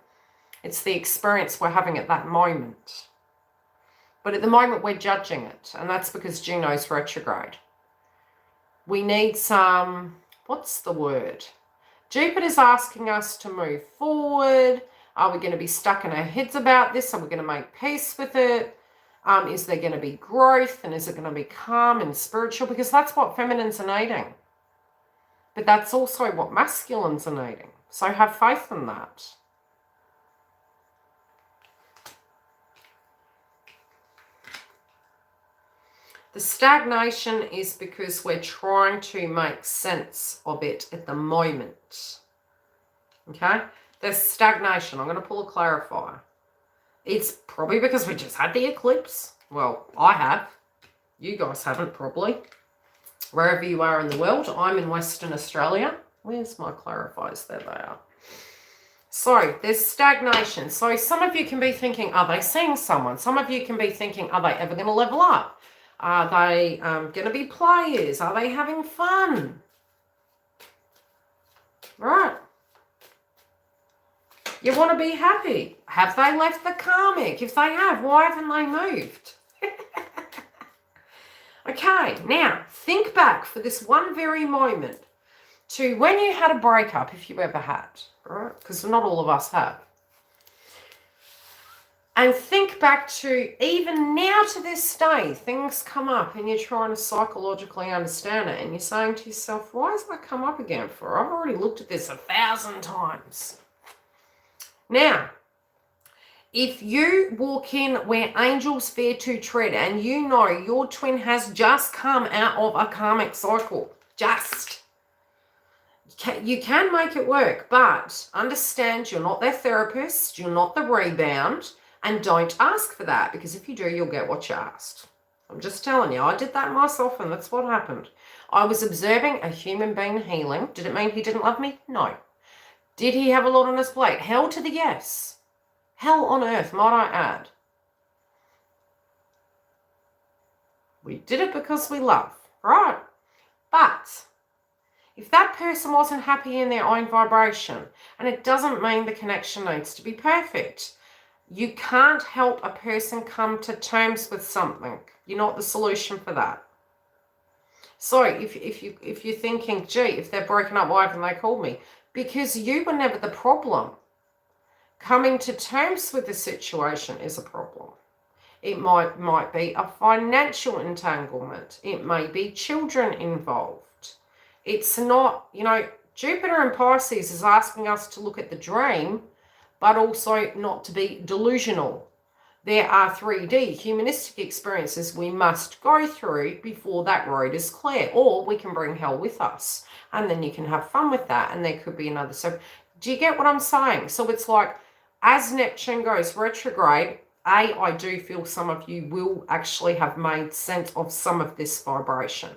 It's the experience we're having at that moment. But at the moment, we're judging it. And that's because Juno's retrograde. We need some, what's the word? Jupiter's asking us to move forward. Are we going to be stuck in our heads about this? Are we going to make peace with it? Is there going to be growth? And is it going to be calm and spiritual? Because that's what feminines are needing. But that's also what masculines are needing. So have faith in that. The stagnation is because we're trying to make sense of it at the moment. Okay? There's stagnation. I'm going to pull a clarifier. It's probably because we just had the eclipse. Well, I have. You guys haven't, probably. Wherever you are in the world. I'm in Western Australia. Where's my clarifiers? There they are. So, there's stagnation. So, some of you can be thinking, are they seeing someone? Some of you can be thinking, are they ever going to level up? Are they going to be players? Are they having fun? Right. You want to be happy. Have they left the karmic? If they have, why haven't they moved? Okay, now think back for this one very moment to when you had a breakup, if you ever had, right? Because not all of us have. And think back to even now to this day, things come up and you're trying to psychologically understand it and you're saying to yourself, why has that come up again for? I've already looked at this 1,000 times. Now, if you walk in where angels fear to tread and you know your twin has just come out of a karmic cycle, you can make it work, but understand you're not their therapist, you're not the rebound, and don't ask for that, because if you do, you'll get what you asked. I'm just telling you, I did that myself and that's what happened. I was observing a human being healing. Did it mean he didn't love me? No. Did he have a lot on his plate? Hell to the yes. Hell on earth, might I add. We did it because we love, right? But if that person wasn't happy in their own vibration, and it doesn't mean the connection needs to be perfect, you can't help a person come to terms with something. You're not the solution for that. So if you're thinking, gee, if they're broken up, why haven't they called me? Because you were never the problem. Coming to terms with the situation is a problem. It might be a financial entanglement. It may be children involved. It's not, you know, Jupiter in Pisces is asking us to look at the dream, but also not to be delusional. There are 3D humanistic experiences we must go through before that road is clear, or we can bring hell with us, and then you can have fun with that, and there could be another. So do you get what I'm saying? So it's like, as Neptune goes retrograde, I do feel some of you will actually have made sense of some of this vibration.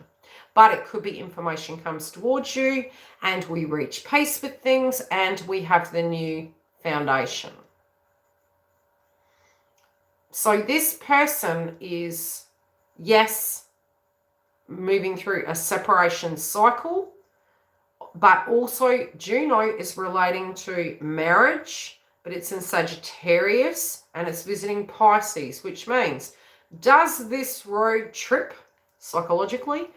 But it could be information comes towards you, and we reach peace with things, and we have the new foundation. So this person is, yes, moving through a separation cycle, but also Juno is relating to marriage, but it's in Sagittarius and it's visiting Pisces, which means, does this road trip psychologically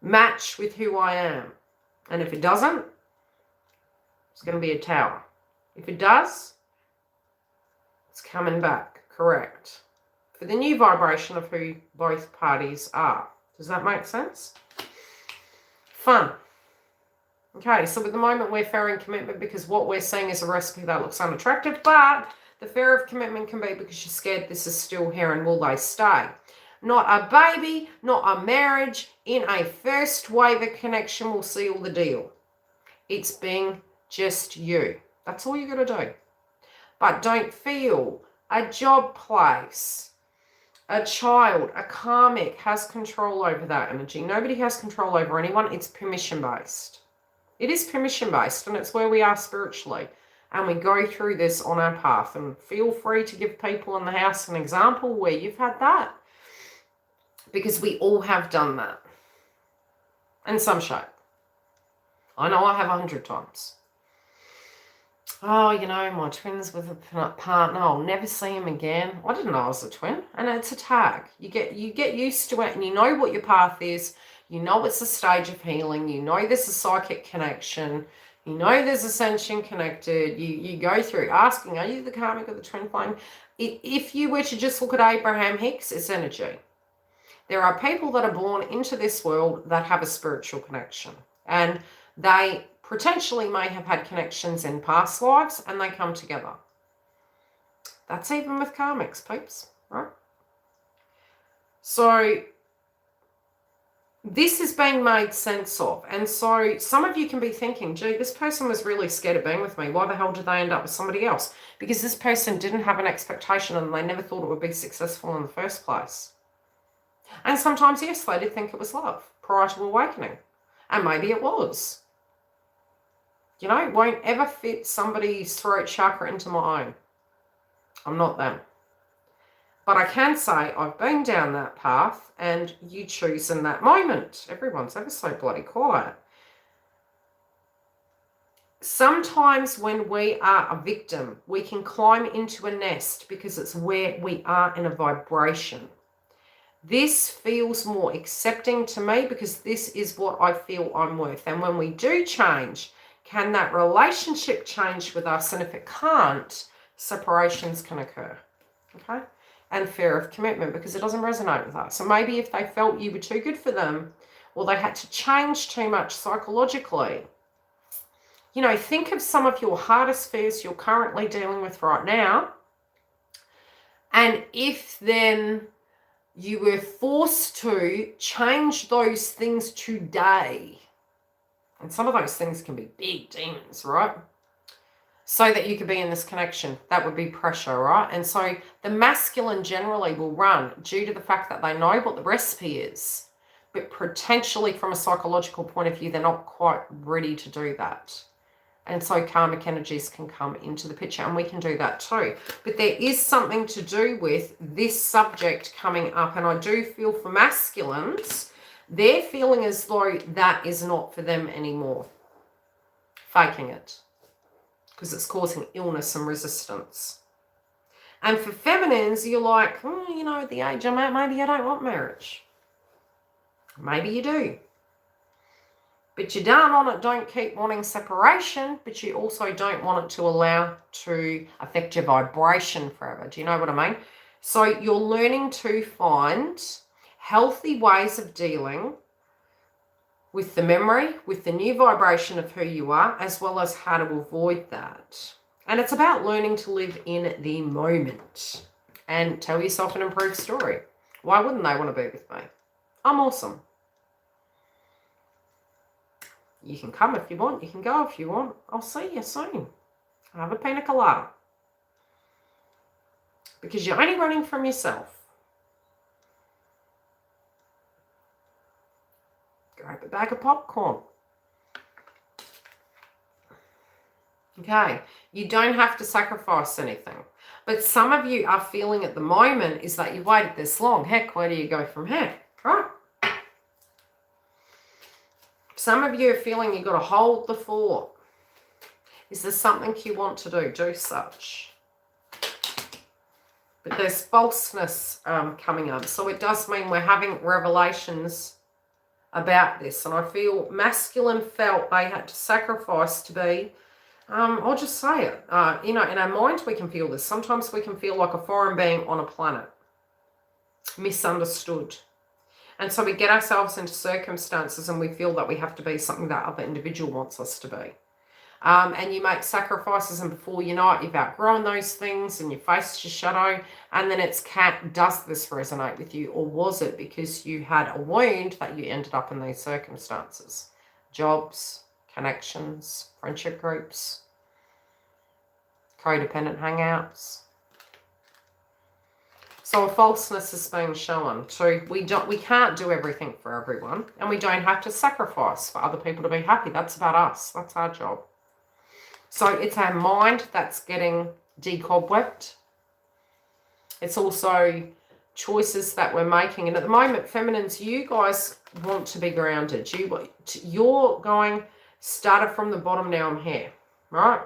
match with who I am? And if it doesn't, it's going to be a tower. If it does, it's coming back, correct, for the new vibration of who both parties are. Does that make sense? Fun. Okay, so at the moment we're fearing commitment because what we're seeing is a recipe that looks unattractive, but the fear of commitment can be because you're scared this is still here and will they stay. Not a baby, not a marriage. In a first wave of connection will seal the deal. It's being just you. That's all you got to do. but don't feel. A job place, a child, a karmic has control over that energy. Nobody has control over anyone. It's permission-based. It is permission-based, and it's where we are spiritually. And we go through this on our path. And feel free to give people in the house an example where you've had that. Because we all have done that. In some shape. I know I have 100 times. Oh, you know, my twin's with a partner. I'll never see him again. I didn't know I was a twin. And it's a tag. You get used to it, and you know what your path is. You know it's a stage of healing. You know there's a psychic connection. You know there's ascension connected. You go through asking, are you the karmic or the twin flame? If you were to just look at Abraham Hicks, it's energy. There are people that are born into this world that have a spiritual connection. And they potentially may have had connections in past lives, and they come together. That's even with karmics, peeps, right? So this is being made sense of. And so some of you can be thinking, gee, this person was really scared of being with me. Why the hell did they end up with somebody else? Because this person didn't have an expectation, and they never thought it would be successful in the first place. And sometimes, yes, they did think it was love prior to awakening. And maybe it was. You know, won't ever fit somebody's throat chakra into my own. I'm not them. But I can say I've been down that path, and you choose in that moment. Everyone's ever so bloody quiet. Sometimes when we are a victim, we can climb into a nest because it's where we are in a vibration. This feels more accepting to me because this is what I feel I'm worth. And when we do change, can that relationship change with us? And if it can't, separations can occur. Okay? And fear of commitment because it doesn't resonate with us. So maybe if they felt you were too good for them, or they had to change too much psychologically. You know, think of some of your hardest fears you're currently dealing with right now. And if then you were forced to change those things today, and some of those things can be big demons, right? So that you could be in this connection, that would be pressure, right? And so the masculine generally will run due to the fact that they know what the recipe is, but potentially from a psychological point of view, they're not quite ready to do that. And so karmic energies can come into the picture, and we can do that too. But there is something to do with this subject coming up, and I do feel for masculines, they're feeling as though that is not for them anymore. Faking it. Because it's causing illness and resistance. And for feminines, you're like, you know, at the age I'm at, maybe I don't want marriage. Maybe you do. But you darn on it don't keep wanting separation, but you also don't want it to allow to affect your vibration forever. Do you know what I mean? So you're learning to find healthy ways of dealing with the memory, with the new vibration of who you are, as well as how to avoid that. And it's about learning to live in the moment and tell yourself an improved story. Why wouldn't they want to be with me? I'm awesome. You can come if you want. You can go if you want. I'll see you soon. Have a pina colada. Because you're only running from yourself. Grab a bag of popcorn. Okay. You don't have to sacrifice anything. But some of you are feeling at the moment is that you've waited this long. Heck, where do you go from here? Right? Some of you are feeling you've got to hold the fort. Is there something you want to do? Do such. But there's falseness coming up. So it does mean we're having revelations about this. And I feel masculine felt they had to sacrifice to be, I'll just say it. You know, in our mind we can feel this. Sometimes we can feel like a foreign being on a planet. Misunderstood. And so we get ourselves into circumstances and we feel that we have to be something that other individual wants us to be. And you make sacrifices, and before you know it, you've outgrown those things and you faced your shadow. And then it's, does this resonate with you? Or was it because you had a wound that you ended up in these circumstances? Jobs, connections, friendship groups. codependent hangouts. So a falseness is being shown too. We can't do everything for everyone, and we don't have to sacrifice for other people to be happy. That's about us. That's our job. So it's our mind that's getting decobwebbed. It's also choices that we're making. And at the moment, feminines, you guys want to be grounded. You're going, started from the bottom, now I'm here, right?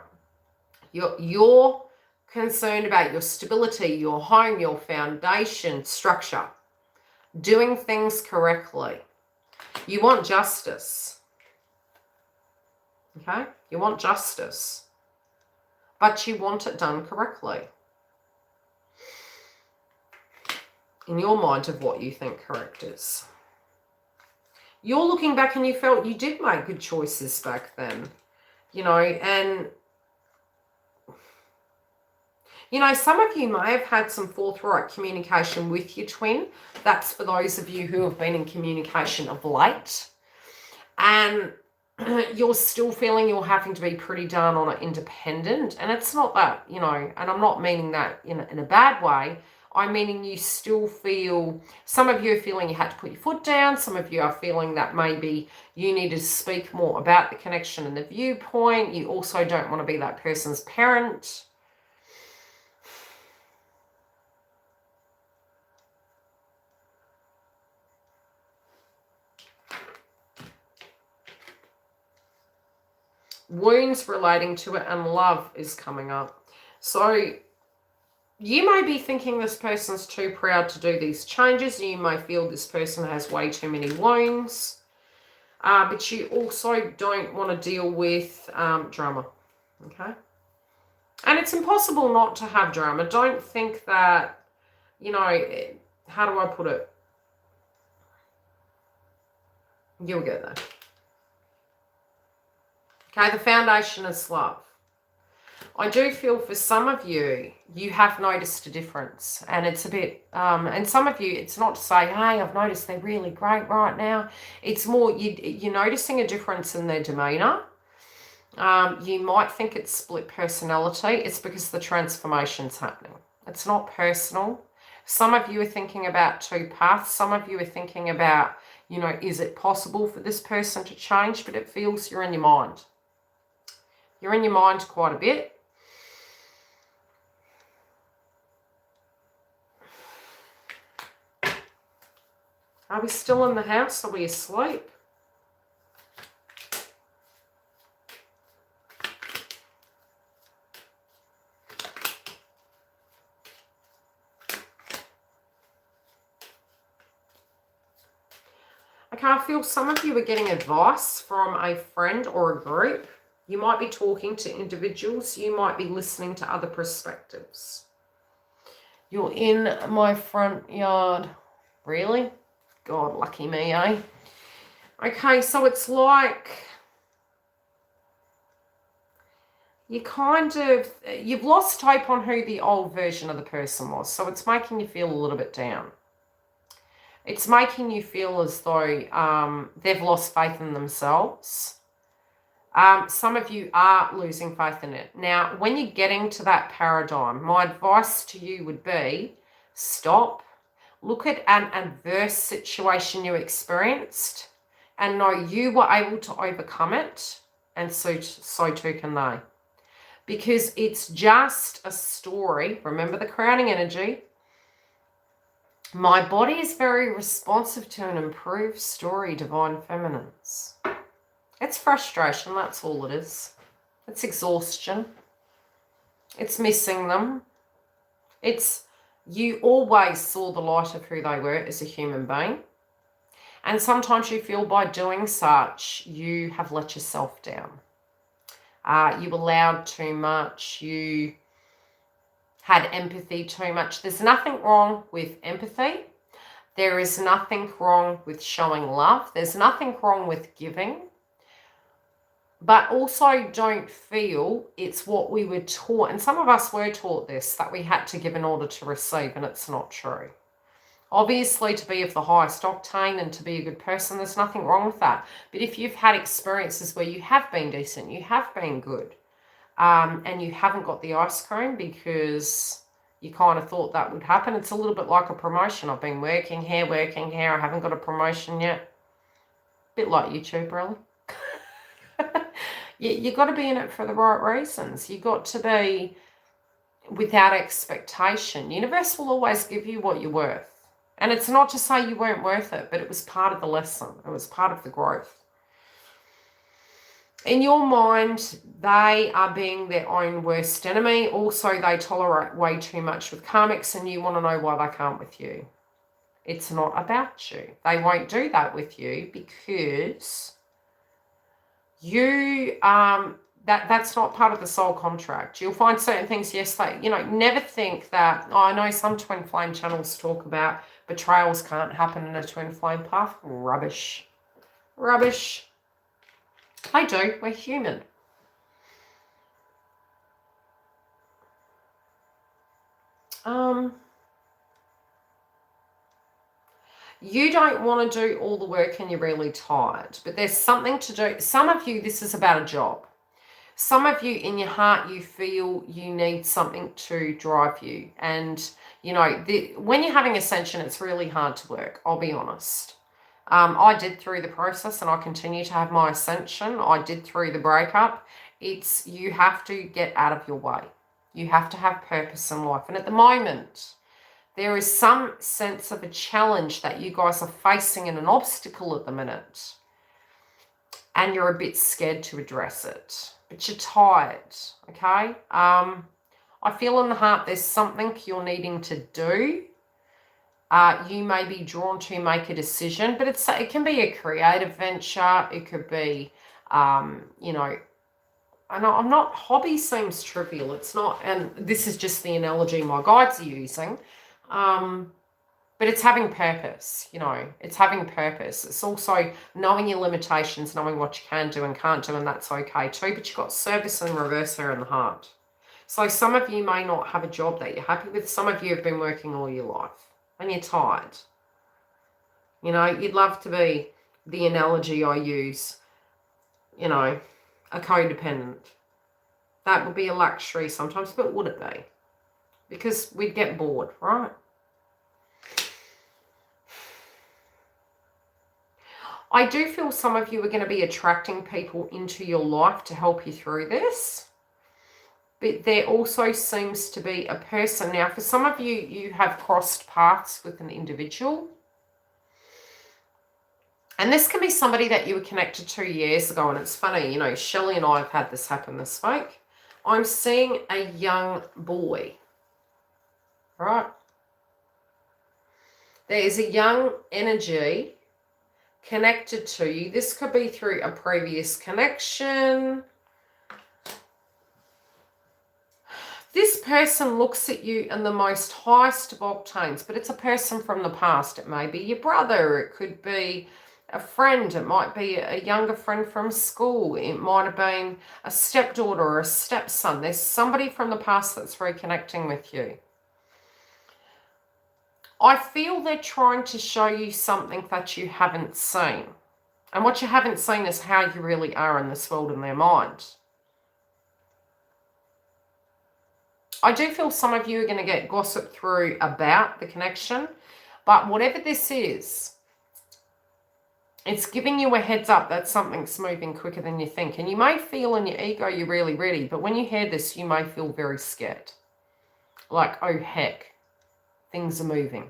You're concerned about your stability, your home, your foundation, structure, doing things correctly. You want justice, okay? You want justice, but you want it done correctly. In your mind of what you think correct is. You're looking back and you felt you did make good choices back then, you know, and you know, some of you may have had some forthright communication with your twin. That's for those of you who have been in communication of late. And you're still feeling you're having to be pretty darn on it independent. And it's not that, you know, and I'm not meaning that in a bad way. I'm meaning you still feel, some of you are feeling you had to put your foot down. Some of you are feeling that maybe you need to speak more about the connection and the viewpoint. You also don't want to be that person's parent. Wounds relating to it and love is coming up. So you may be thinking this person's too proud to do these changes. You may feel this person has way too many wounds. But you also don't want to deal with drama. Okay? And it's impossible not to have drama. Don't think that, you know, how do I put it? You'll get there. Okay, the foundation is love. I do feel for some of you, you have noticed a difference. And it's a bit, and some of you, it's not to say, hey, I've noticed they're really great right now. It's more, you're noticing a difference in their demeanor. You might think it's split personality. It's because the transformation's happening. It's not personal. Some of you are thinking about two paths. Some of you are thinking about, you know, is it possible for this person to change? But it feels you're in your mind. You're in your mind quite a bit. Are we still in the house? Are we asleep? Okay, I feel some of you are getting advice from a friend or a group. You might be talking to individuals. You might be listening to other perspectives. You're in my front yard. Really? God, lucky me, eh? Okay, so it's like you you've lost hope on who the old version of the person was. So it's making you feel a little bit down. It's making you feel as though they've lost faith in themselves. Some of you are losing faith in it. Now, when you're getting to that paradigm, my advice to you would be stop, look at an adverse situation you experienced and know you were able to overcome it, and so too can they. Because it's just a story. Remember the crowning energy. My body is very responsive to an improved story, Divine Feminines. It's frustration, that's all it is. It's exhaustion. It's missing them. It's you always saw the light of who they were as a human being. And sometimes you feel by doing such, you have let yourself down. You allowed too much. You had empathy too much. There's nothing wrong with empathy. There is nothing wrong with showing love. There's nothing wrong with giving. But also don't feel it's what we were taught. And some of us were taught this, that we had to give in order to receive, and it's not true. Obviously, to be of the highest octane and to be a good person, there's nothing wrong with that. But if you've had experiences where you have been decent, you have been good, and you haven't got the ice cream because you kind of thought that would happen. It's a little bit like a promotion. I've been working here, I haven't got a promotion yet. Bit like YouTube, really. You got to be in it for the right reasons. You got to be without expectation. Universe will always give you what you're worth. And it's not to say you weren't worth it, but it was part of the lesson. It was part of the growth. In your mind, they are being their own worst enemy. Also, they tolerate way too much with karmics, and you want to know why they can't with you. It's not about you. They won't do that with you because you that's not part of the soul contract. You'll find certain things, yes, they, never think that, I know some twin flame channels talk about betrayals can't happen in a twin flame path. Rubbish. Rubbish. They do. We're human. You don't want to do all the work and you're really tired, but there's something to do. Some of you, this is about a job. Some of you, in your heart, you feel you need something to drive you. And, when you're having ascension, it's really hard to work. I'll be honest. I did through the process and I continue to have my ascension. I did through the breakup. You have to get out of your way. You have to have purpose in life. And at the moment, there is some sense of a challenge that you guys are facing and an obstacle at the minute. And you're a bit scared to address it. But you're tired, okay? I feel in the heart there's something you're needing to do. You may be drawn to make a decision, but it can be a creative venture. It could be, I'm not, hobby seems trivial. It's not, and this is just the analogy my guides are using. But it's having purpose, it's having purpose. It's also knowing your limitations, knowing what you can do and can't do, and that's okay too. But you've got service and reverse there in the heart. So some of you may not have a job that you're happy with. Some of you have been working all your life and you're tired. You'd love to be, the analogy I use, a codependent. That would be a luxury sometimes, but would it be? Because we'd get bored, right? I do feel some of you are going to be attracting people into your life to help you through this. But there also seems to be a person. Now, for some of you, you have crossed paths with an individual. And this can be somebody that you were connected to years ago. And it's funny, Shelley and I have had this happen this week. I'm seeing a young boy. Right? There is a young energy connected to you. This could be through a previous connection. This person looks at you in the most highest of octanes, but it's a person from the past. It may be your brother. It could be a friend. It might be a younger friend from school. It might have been a stepdaughter or a stepson. There's somebody from the past that's reconnecting with you. I feel they're trying to show you something that you haven't seen. And what you haven't seen is how you really are in this world in their mind. I do feel some of you are going to get gossip through about the connection. But whatever this is, it's giving you a heads up that something's moving quicker than you think. And you may feel in your ego you're really ready. But when you hear this, you may feel very scared. Like, oh heck. Things are moving.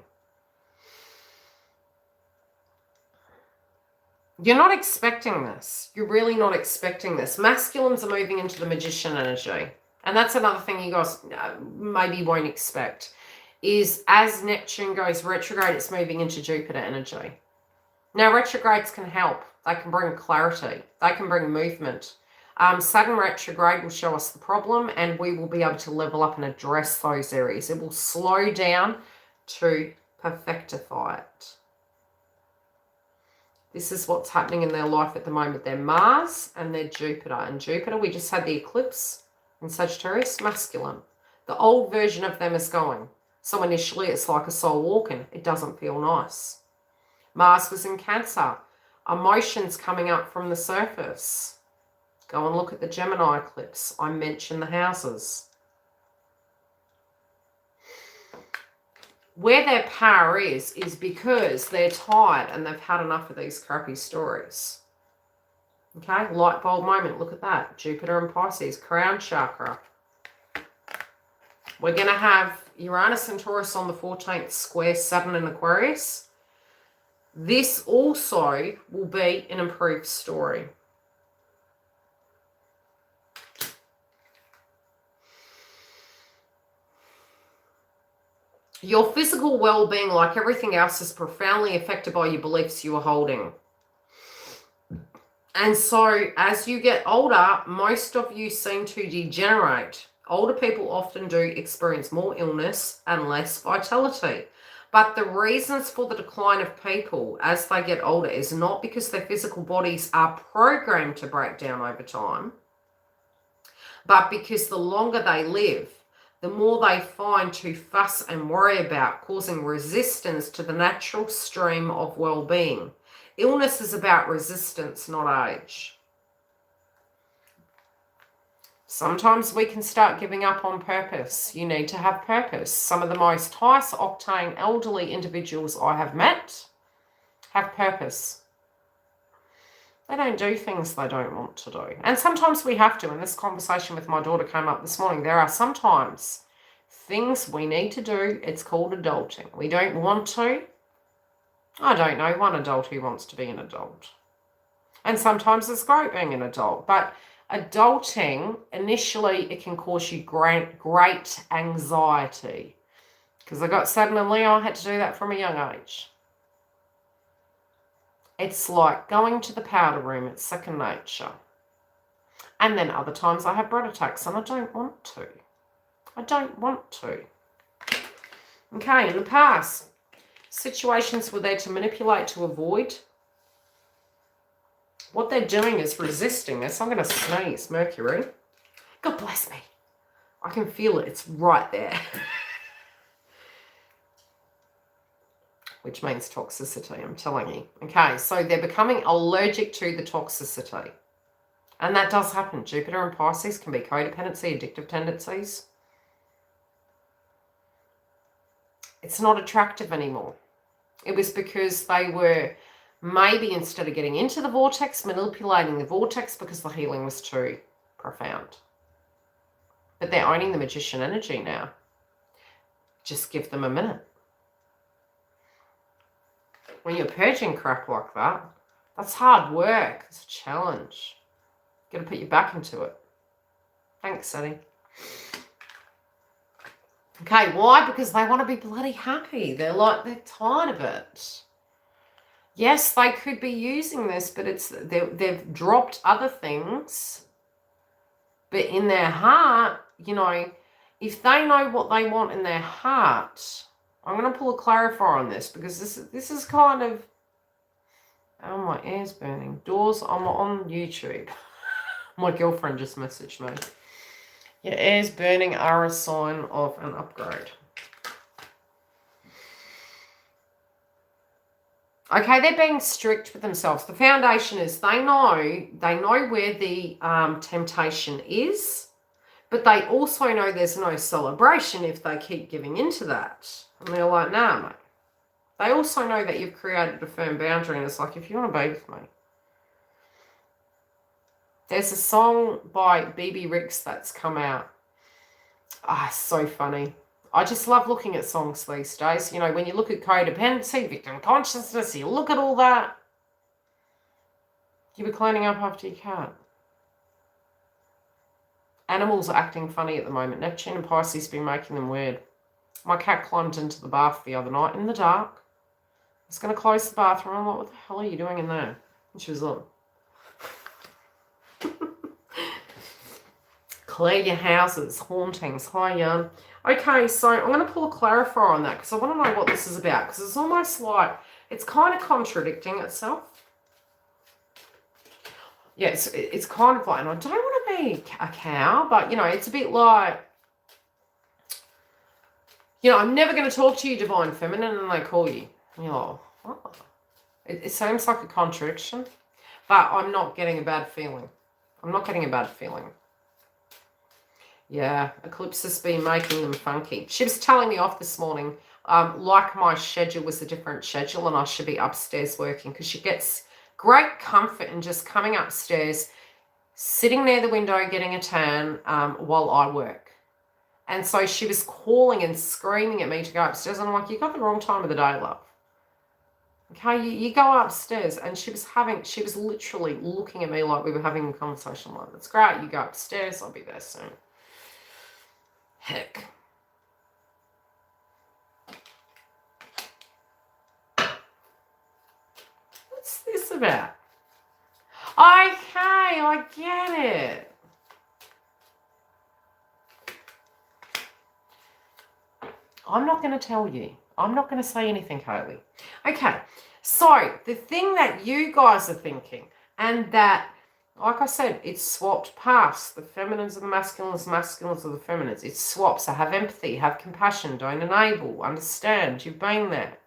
You're not expecting this. You're really not expecting this. Masculines are moving into the magician energy. And that's another thing you guys maybe won't expect. Is as Neptune goes retrograde, it's moving into Jupiter energy. Now, retrogrades can help. They can bring clarity. They can bring movement. Saturn retrograde will show us the problem and we will be able to level up and address those areas. It will slow down to perfectify it. This is what's happening in their life at the moment. They're Mars and they're Jupiter. And Jupiter, we just had the eclipse in Sagittarius, masculine. The old version of them is going. So initially it's like a soul walking. It doesn't feel nice. Mars was in Cancer. Emotions coming up from the surface. Go and look at the Gemini eclipse. I mentioned the houses. Where their power is because they're tired and they've had enough of these crappy stories. Okay, light bulb moment. Look at that. Jupiter and Pisces, crown chakra. We're going to have Uranus and Taurus on the 14th, square Saturn in Aquarius. This also will be an improved story. Your physical well-being, like everything else, is profoundly affected by your beliefs you are holding. And so as you get older, most of you seem to degenerate. Older people often do experience more illness and less vitality. But the reasons for the decline of people as they get older is not because their physical bodies are programmed to break down over time, but because the longer they live, the more they find to fuss and worry about, causing resistance to the natural stream of well-being. Illness is about resistance, not age. Sometimes we can start giving up on purpose. You need to have purpose. Some of the most high-octane elderly individuals I have met have purpose. They don't do things they don't want to do. And sometimes we have to. And this conversation with my daughter came up this morning. There are sometimes things we need to do. It's called adulting. We don't want to. I don't know one adult who wants to be an adult. And sometimes it's great being an adult. But adulting, initially, it can cause you great anxiety. Because I got Saturn and Leo, I had to do that from a young age. It's like going to the powder room. It's second nature. And then other times I have blood attacks and I don't want to. I don't want to. Okay, in the past, situations were there to manipulate, to avoid. What they're doing is resisting this. I'm going to sneeze, Mercury. God bless me. I can feel it. It's right there. Which means toxicity, I'm telling you. Okay, so they're becoming allergic to the toxicity. And that does happen. Jupiter and Pisces can be codependency, addictive tendencies. It's not attractive anymore. It was because they were maybe, instead of getting into the vortex, manipulating the vortex because the healing was too profound. But they're owning the magician energy now. Just give them a minute. When you're purging crap like that, that's hard work. It's a challenge. You've got to put your back into it. Thanks, Eddie. Okay, why? Because they want to be bloody happy. They're tired of it. Yes, they could be using this, but they've dropped other things. But in their heart, you know, if they know what they want in their heart, I'm going to pull a clarifier on this because this is kind of, oh, my ear's burning. Doors, I'm on YouTube. My girlfriend just messaged me. Your ears burning are a sign of an upgrade. Okay, they're being strict with themselves. The foundation is they know where the temptation is, but they also know there's no celebration if they keep giving into that. And they're like, nah, mate. They also know that you've created a firm boundary, and it's like, if you want to be with me. There's a song by B.B. Ricks that's come out. Ah, so funny. I just love looking at songs these days. You know, when you look at codependency, victim consciousness, you look at all that. You be cleaning up after your cat. Animals are acting funny at the moment. Neptune and Pisces have been making them weird. My cat climbed into the bath the other night in the dark. I was going to close the bathroom. I'm like, what the hell are you doing in there? And she was like, clear your houses, hauntings. Hi, Jan. Okay, so I'm going to pull a clarifier on that because I want to know what this is about, because it's almost like it's kind of contradicting itself. Yeah, it's kind of like, and I don't want to be a cow, but, you know, it's a bit like, you know, I'm never going to talk to you, Divine Feminine, and they call you. And you're like, oh. It seems like a contradiction, but I'm not getting a bad feeling. I'm not getting a bad feeling. Yeah, Eclipse has been making them funky. She was telling me off this morning, like my schedule was a different schedule and I should be upstairs working, because she gets great comfort in just coming upstairs, sitting near the window, getting a tan while I work. And so she was calling and screaming at me to go upstairs. And I'm like, you got the wrong time of the day, love. Okay, you go upstairs. And she was literally looking at me like we were having a conversation. Like, that's great, you go upstairs, I'll be there soon. Heck. What's this about? Okay, I get it. I'm not going to tell you. I'm not going to say anything, Hayley. Okay, so the thing that you guys are thinking, and that, like I said, it's swapped past. The feminines are the masculines are the feminines. It swaps. So have empathy, have compassion, don't enable, understand. You've been there.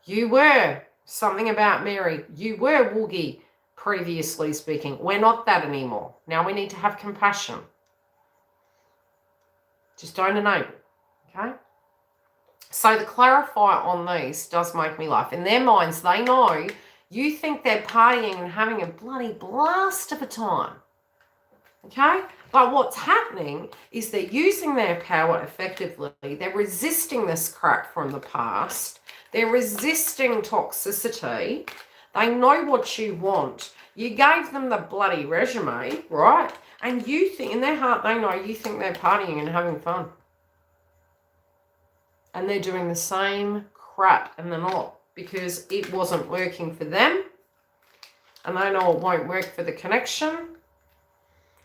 You were something about Mary. You were Woogie, previously speaking. We're not that anymore. Now we need to have compassion. Just don't enable, okay? So the clarify on these does make me laugh. In their minds, they know you think they're partying and having a bloody blast of a time. Okay? But what's happening is they're using their power effectively. They're resisting this crap from the past. They're resisting toxicity. They know what you want. You gave them the bloody resume, right? And you think, in their heart, they know you think they're partying and having fun. And they're doing the same crap, and they're not, because it wasn't working for them. And they know it won't work for the connection.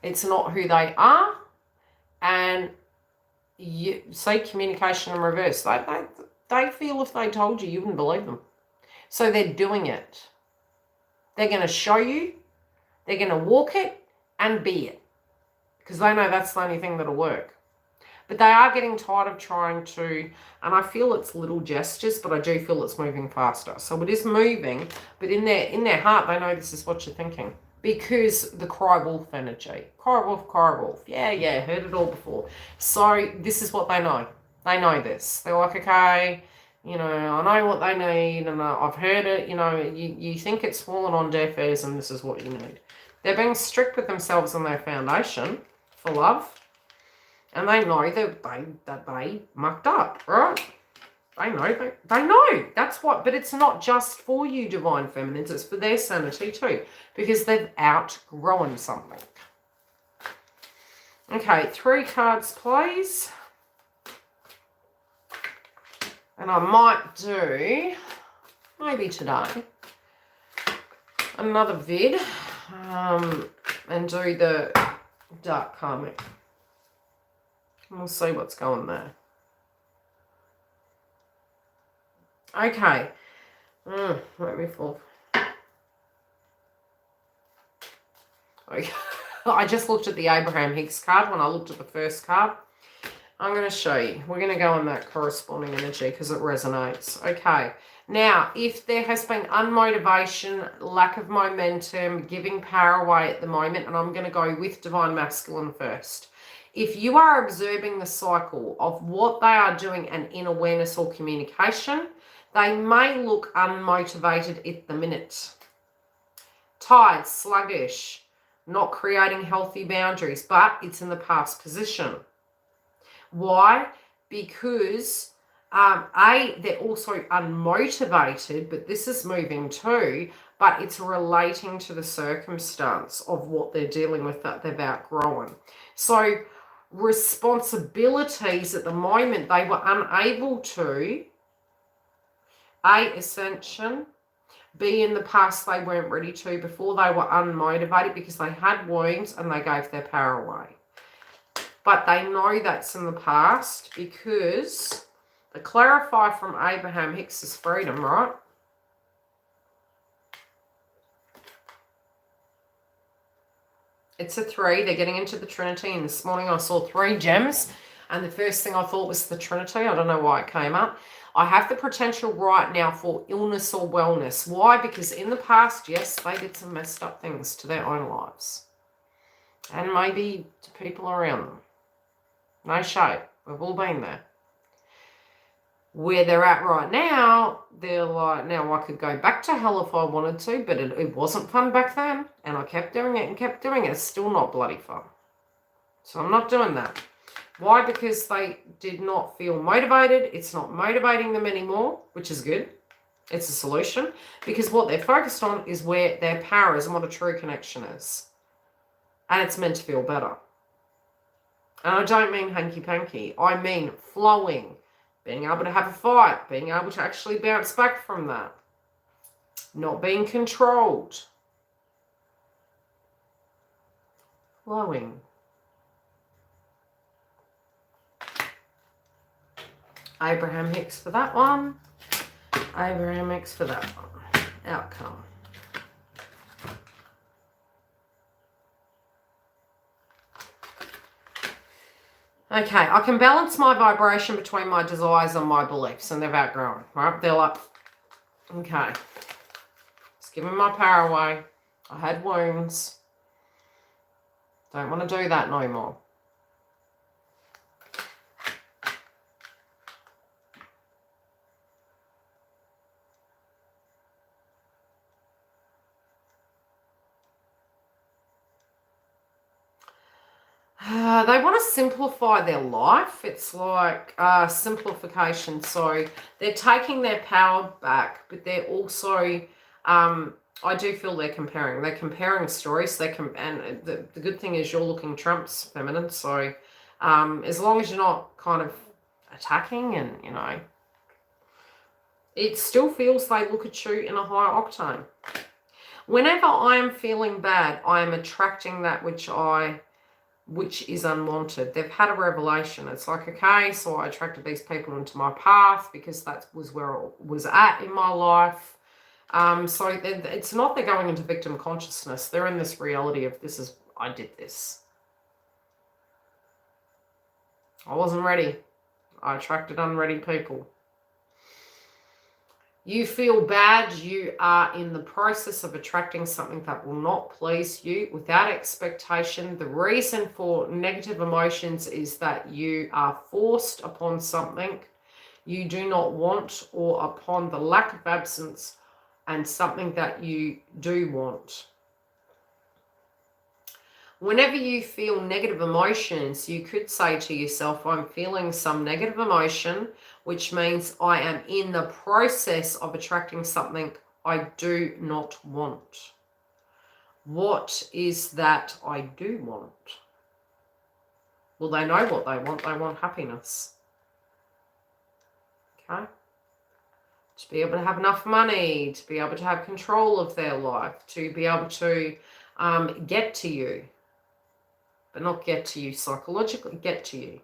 It's not who they are. And you say communication in reverse. They feel if they told you, you wouldn't believe them. So they're doing it. They're going to show you. They're going to walk it and be it. Because they know that's the only thing that'll work. But they are getting tired of trying to, and I feel it's little gestures, but I do feel it's moving faster. So it is moving, but in their heart, they know this is what you're thinking. Because the cry wolf energy. Cry wolf, cry wolf. Yeah, heard it all before. So this is what they know. They know this. They're like, okay, I know what they need, and I've heard it. You think it's fallen on deaf ears, and this is what you need. They're being strict with themselves and their foundation for love. And they know that they mucked up, right? They know. That's what, but it's not just for you, Divine Feminines. It's for their sanity too, because they've outgrown something. Okay, 3 cards, please. And I might do, maybe today, another vid and do the Dark Karmic. We'll see what's going there. Okay. Let me fall. Okay. I just looked at the Abraham Hicks card when I looked at the first card. I'm going to show you. We're going to go on that corresponding energy because it resonates. Okay. Now, if there has been unmotivation, lack of momentum, giving power away at the moment, and I'm going to go with Divine Masculine first. If you are observing the cycle of what they are doing and in awareness or communication, they may look unmotivated at the minute. Tired, sluggish, not creating healthy boundaries, but it's in the past position. Why? Because they're also unmotivated, but this is moving too, but it's relating to the circumstance of what they're dealing with that they've outgrown. So responsibilities at the moment, they were unable to, ascension, B, in the past they weren't ready to, before they were unmotivated because they had wounds and they gave their power away. But they know that's in the past because the clarify from Abraham Hicks is freedom, right? It's a 3. They're getting into the Trinity. And this morning I saw 3 gems. And the first thing I thought was the Trinity. I don't know why it came up. I have the potential right now for illness or wellness. Why? Because in the past, yes, they did some messed up things to their own lives. And maybe to people around them. No shade. We've all been there. Where they're at right now, they're like, now I could go back to hell if I wanted to, but it wasn't fun back then. And I kept doing it and kept doing it. It's still not bloody fun. So I'm not doing that. Why? Because they did not feel motivated. It's not motivating them anymore, which is good. It's a solution. Because what they're focused on is where their power is and what a true connection is. And it's meant to feel better. And I don't mean hanky-panky. I mean flowing. Being able to have a fight. Being able to actually bounce back from that. Not being controlled. Flowing. Abraham Hicks for that one. Abraham Hicks for that one. Outcome. Okay, I can balance my vibration between my desires and my beliefs, and they've outgrown, right? They're like, okay, it's giving my power away. I had wounds. Don't want to do that no more. They want to simplify their life. It's like simplification. So they're taking their power back, but they're also, I do feel they're comparing. They're comparing stories. And the good thing is you're looking Trump's feminine. So as long as you're not kind of attacking and, you know, it still feels they look at you in a higher octane. Whenever I am feeling bad, I am attracting that which is unwanted. They've had a revelation. It's like, okay, so I attracted these people into my path because that was where it was at in my life. So it's not they're going into victim consciousness. They're in this reality of I did this. I wasn't ready. I attracted unready people. You feel bad, you are in the process of attracting something that will not please you without expectation. The reason for negative emotions is that you are forced upon something you do not want or upon the lack of absence and something that you do want. Whenever you feel negative emotions, you could say to yourself, I'm feeling some negative emotion, which means I am in the process of attracting something I do not want. What is that I do want? Well, they know what they want. They want happiness. Okay? To be able to have enough money, to be able to have control of their life, to be able to get to you. But not get to you psychologically, get to you.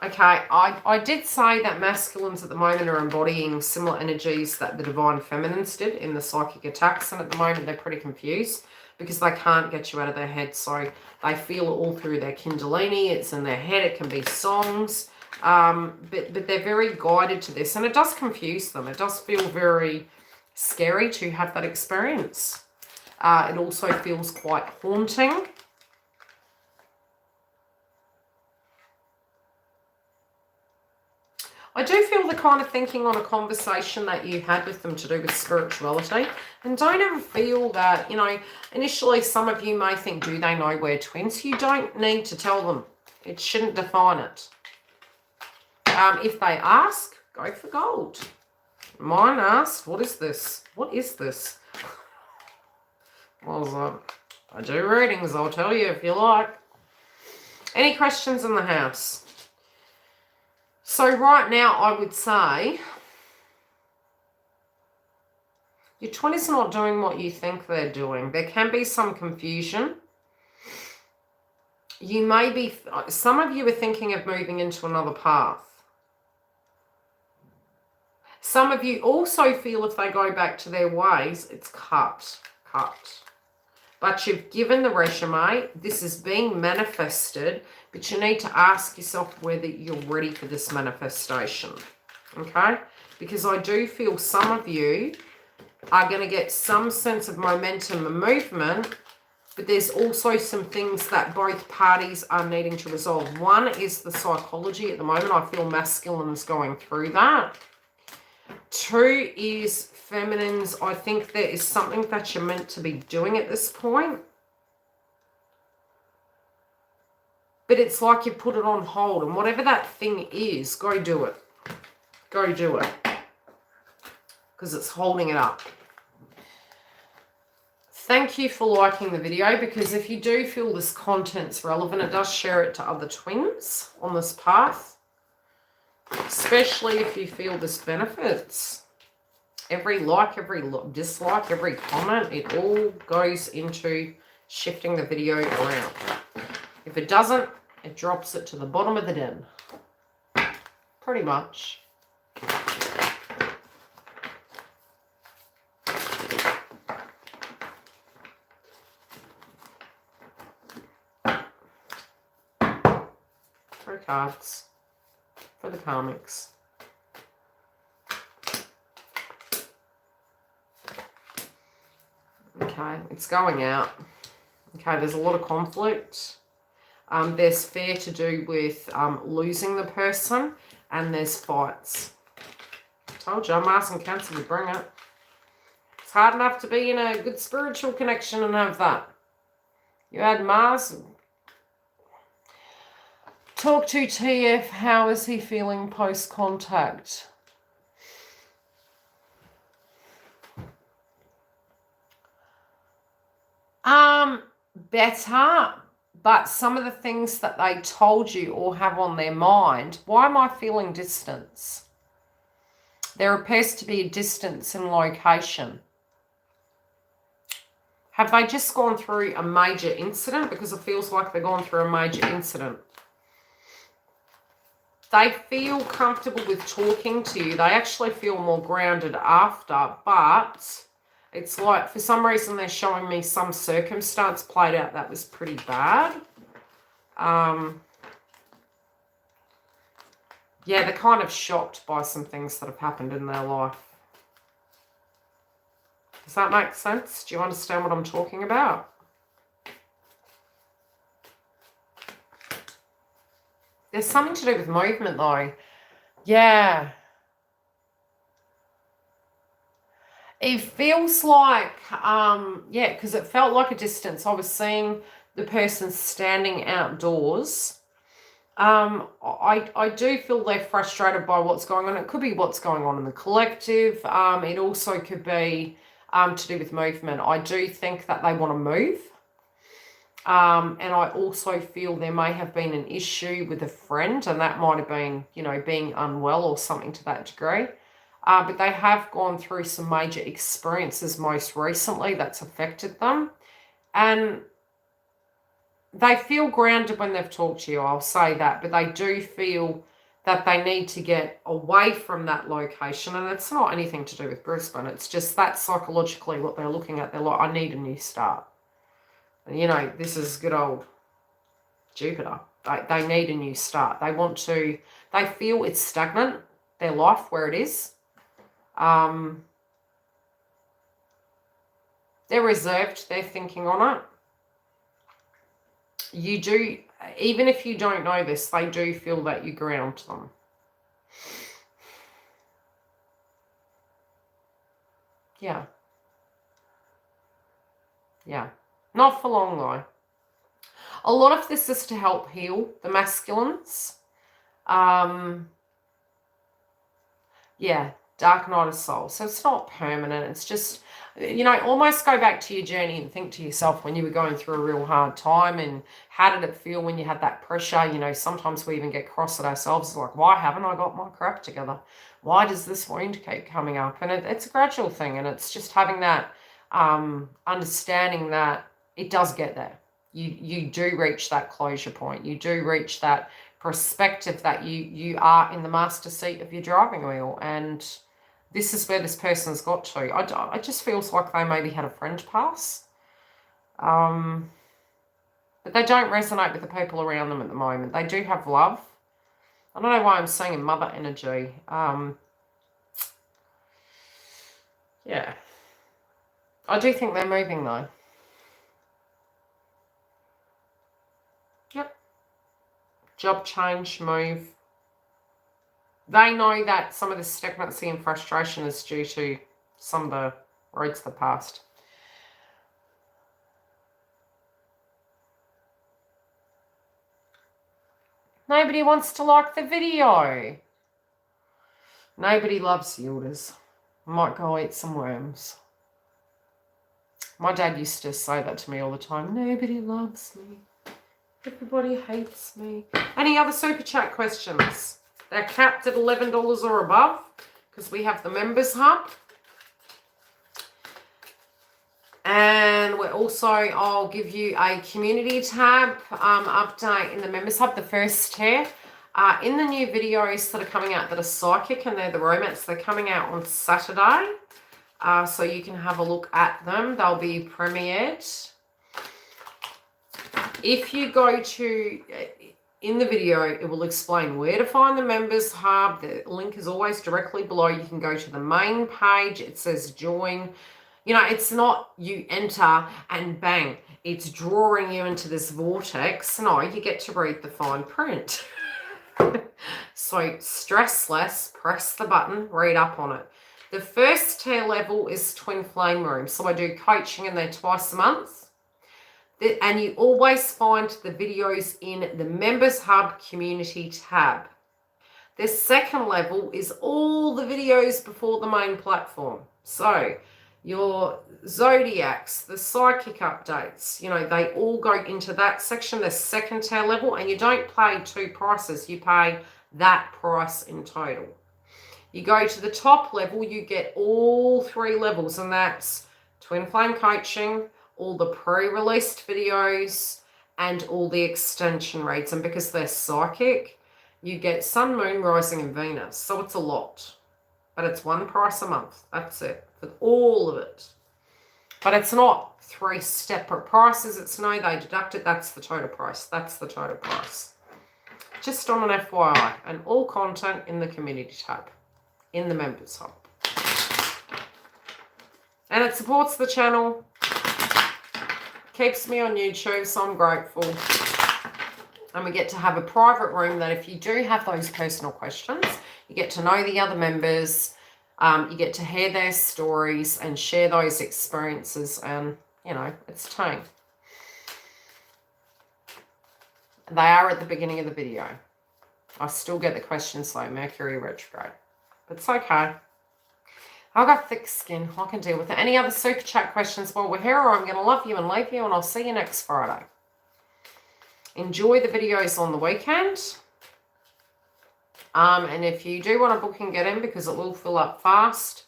Okay, I did say that masculines at the moment are embodying similar energies that the divine feminines did in the psychic attacks, and at the moment they're pretty confused because they can't get you out of their head. So they feel it all through their kundalini, it's in their head, it can be songs. But they're very guided to this, and it does confuse them. It does feel very scary to have that experience. It also feels quite haunting. I do feel the kind of thinking on a conversation that you had with them to do with spirituality. And don't ever feel that, you know, initially some of you may think, do they know we're twins? You don't need to tell them. It shouldn't define it. If they ask, go for gold. Mine asked, what is this? What is this? Well, I do readings, I'll tell you if you like. Any questions in the house? So right now I would say your twin is not doing what you think they're doing. There can be some confusion. You may be, some of you are thinking of moving into another path. Some of you also feel if they go back to their ways, it's cut. But you've given the resume. This is being manifested, but you need to ask yourself whether you're ready for this manifestation. Okay? because I do feel some of you are going to get some sense of momentum and movement, but there's also some things that both parties are needing to resolve. One is the psychology at the moment. I feel masculine is going through that. Two is feminines. I think there is something that you're meant to be doing at this point. But it's like you put it on hold. And whatever that thing is, go do it. Go do it. Because it's holding it up. Thank you for liking the video, because if you do feel this content's relevant, it does share it to other twins on this path. Especially if you feel this benefits. Every like, every dislike, every comment, it all goes into shifting the video around. If it doesn't, it drops it to the bottom of the den. Pretty much. Three cards for the karmics. Okay, it's going out. Okay, there's a lot of conflict. There's fear to do with losing the person, and there's fights. Told you, Mars and Cancer would bring it. It's hard enough to be in a good spiritual connection and have that. You add Mars. Talk to TF. How is he feeling post-contact? Better, but some of the things that they told you or have on their mind, why am I feeling distance? There appears to be a distance in location. Have they just gone through a major incident? Because it feels like they've gone through a major incident. They feel comfortable with talking to you. They actually feel more grounded after, but it's like for some reason they're showing me some circumstance played out that was pretty bad. Yeah, they're kind of shocked by some things that have happened in their life. Does that make sense? Do you understand what I'm talking about? There's something to do with movement though. Yeah. It feels like, yeah, because it felt like a distance. I was seeing the person standing outdoors. I do feel they're frustrated by what's going on. It could be what's going on in the collective. It also could be to do with movement. I do think that they want to move. And I also feel there may have been an issue with a friend, and that might have been, you know, being unwell or something to that degree. But they have gone through some major experiences most recently that's affected them. And they feel grounded when they've talked to you, I'll say that. But they do feel that they need to get away from that location. And it's not anything to do with Brisbane. It's just that psychologically what they're looking at. They're like, I need a new start. And, you know, this is good old Jupiter. They need a new start. They want to, they feel it's stagnant, their life where it is. They're reserved, they're thinking on it. You do, even if you don't know this, they do feel that you ground them. Yeah. Yeah. Not for long though. A lot of this is to help heal the masculines. Yeah. Dark night of soul. So it's not permanent. It's just, you know, almost go back to your journey and think to yourself when you were going through a real hard time, and how did it feel when you had that pressure? You know, sometimes we even get cross at ourselves. It's like, why haven't I got my crap together? Why does this wound keep coming up? And it's a gradual thing. And it's just having that understanding that it does get there. You do reach that closure point. You do reach that perspective that you are in the master seat of your driving wheel. And this is where this person's got to. It just feels like they maybe had a friend pass. But they don't resonate with the people around them at the moment. They do have love. I don't know why I'm seeing a mother energy. Yeah. I do think they're moving though. Yep. Job change, move. They know that some of the stagnancy and frustration is due to some of the roads of the past. Nobody wants to like the video. Nobody loves YILDIZ. Might go eat some worms. My dad used to say that to me all the time. Nobody loves me. Everybody hates me. Any other super chat questions? They're capped at $11 or above because we have the members hub. And we're also, I'll give you a community tab update in the members hub, the first tier. In the new videos that are coming out that are psychic and they're the romance, they're coming out on Saturday. So you can have a look at them. They'll be premiered. If you go to, in the video, it will explain where to find the members hub. The link is always directly below. You can go to the main page. It says join. You know, it's not you enter and bang, it's drawing you into this vortex. No, you get to read the fine print. So stress less, press the button, read up on it. The first tier level is Twin Flame Room. So I do coaching in there twice a month. And you always find the videos in the Members Hub Community tab. The second level is all the videos before the main platform. So your zodiacs, the psychic updates, you know, they all go into that section, the second tier level, and you don't pay two prices, you pay that price in total. You go to the top level, you get all three levels, and that's Twin Flame Coaching, all the pre-released videos, and all the extension reads. And because they're psychic, you get Sun, Moon, Rising, and Venus. So it's a lot. But it's one price a month. That's it. For all of it. But it's not three separate prices. It's no, they deduct it. That's the total price. That's the total price. Just on an FYI. And all content in the community tab. In the members hub. And it supports the channel. Keeps me on YouTube, so I'm grateful. And we get to have a private room that if you do have those personal questions, you get to know the other members, you get to hear their stories and share those experiences, and, you know, it's time. They are at the beginning of the video. I still get the questions though, Mercury retrograde. But it's okay. I've got thick skin. I can deal with it. Any other super chat questions while we're here, or I'm going to love you and leave you, and I'll see you next Friday. Enjoy the videos on the weekend. And if you do want to book and get in, because it will fill up fast,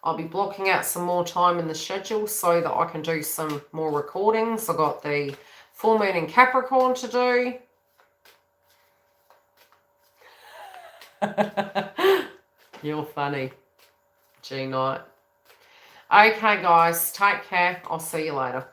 I'll be blocking out some more time in the schedule so that I can do some more recordings. I've got the full moon in Capricorn to do. You're funny. G-night. Okay, guys. Take care. I'll see you later.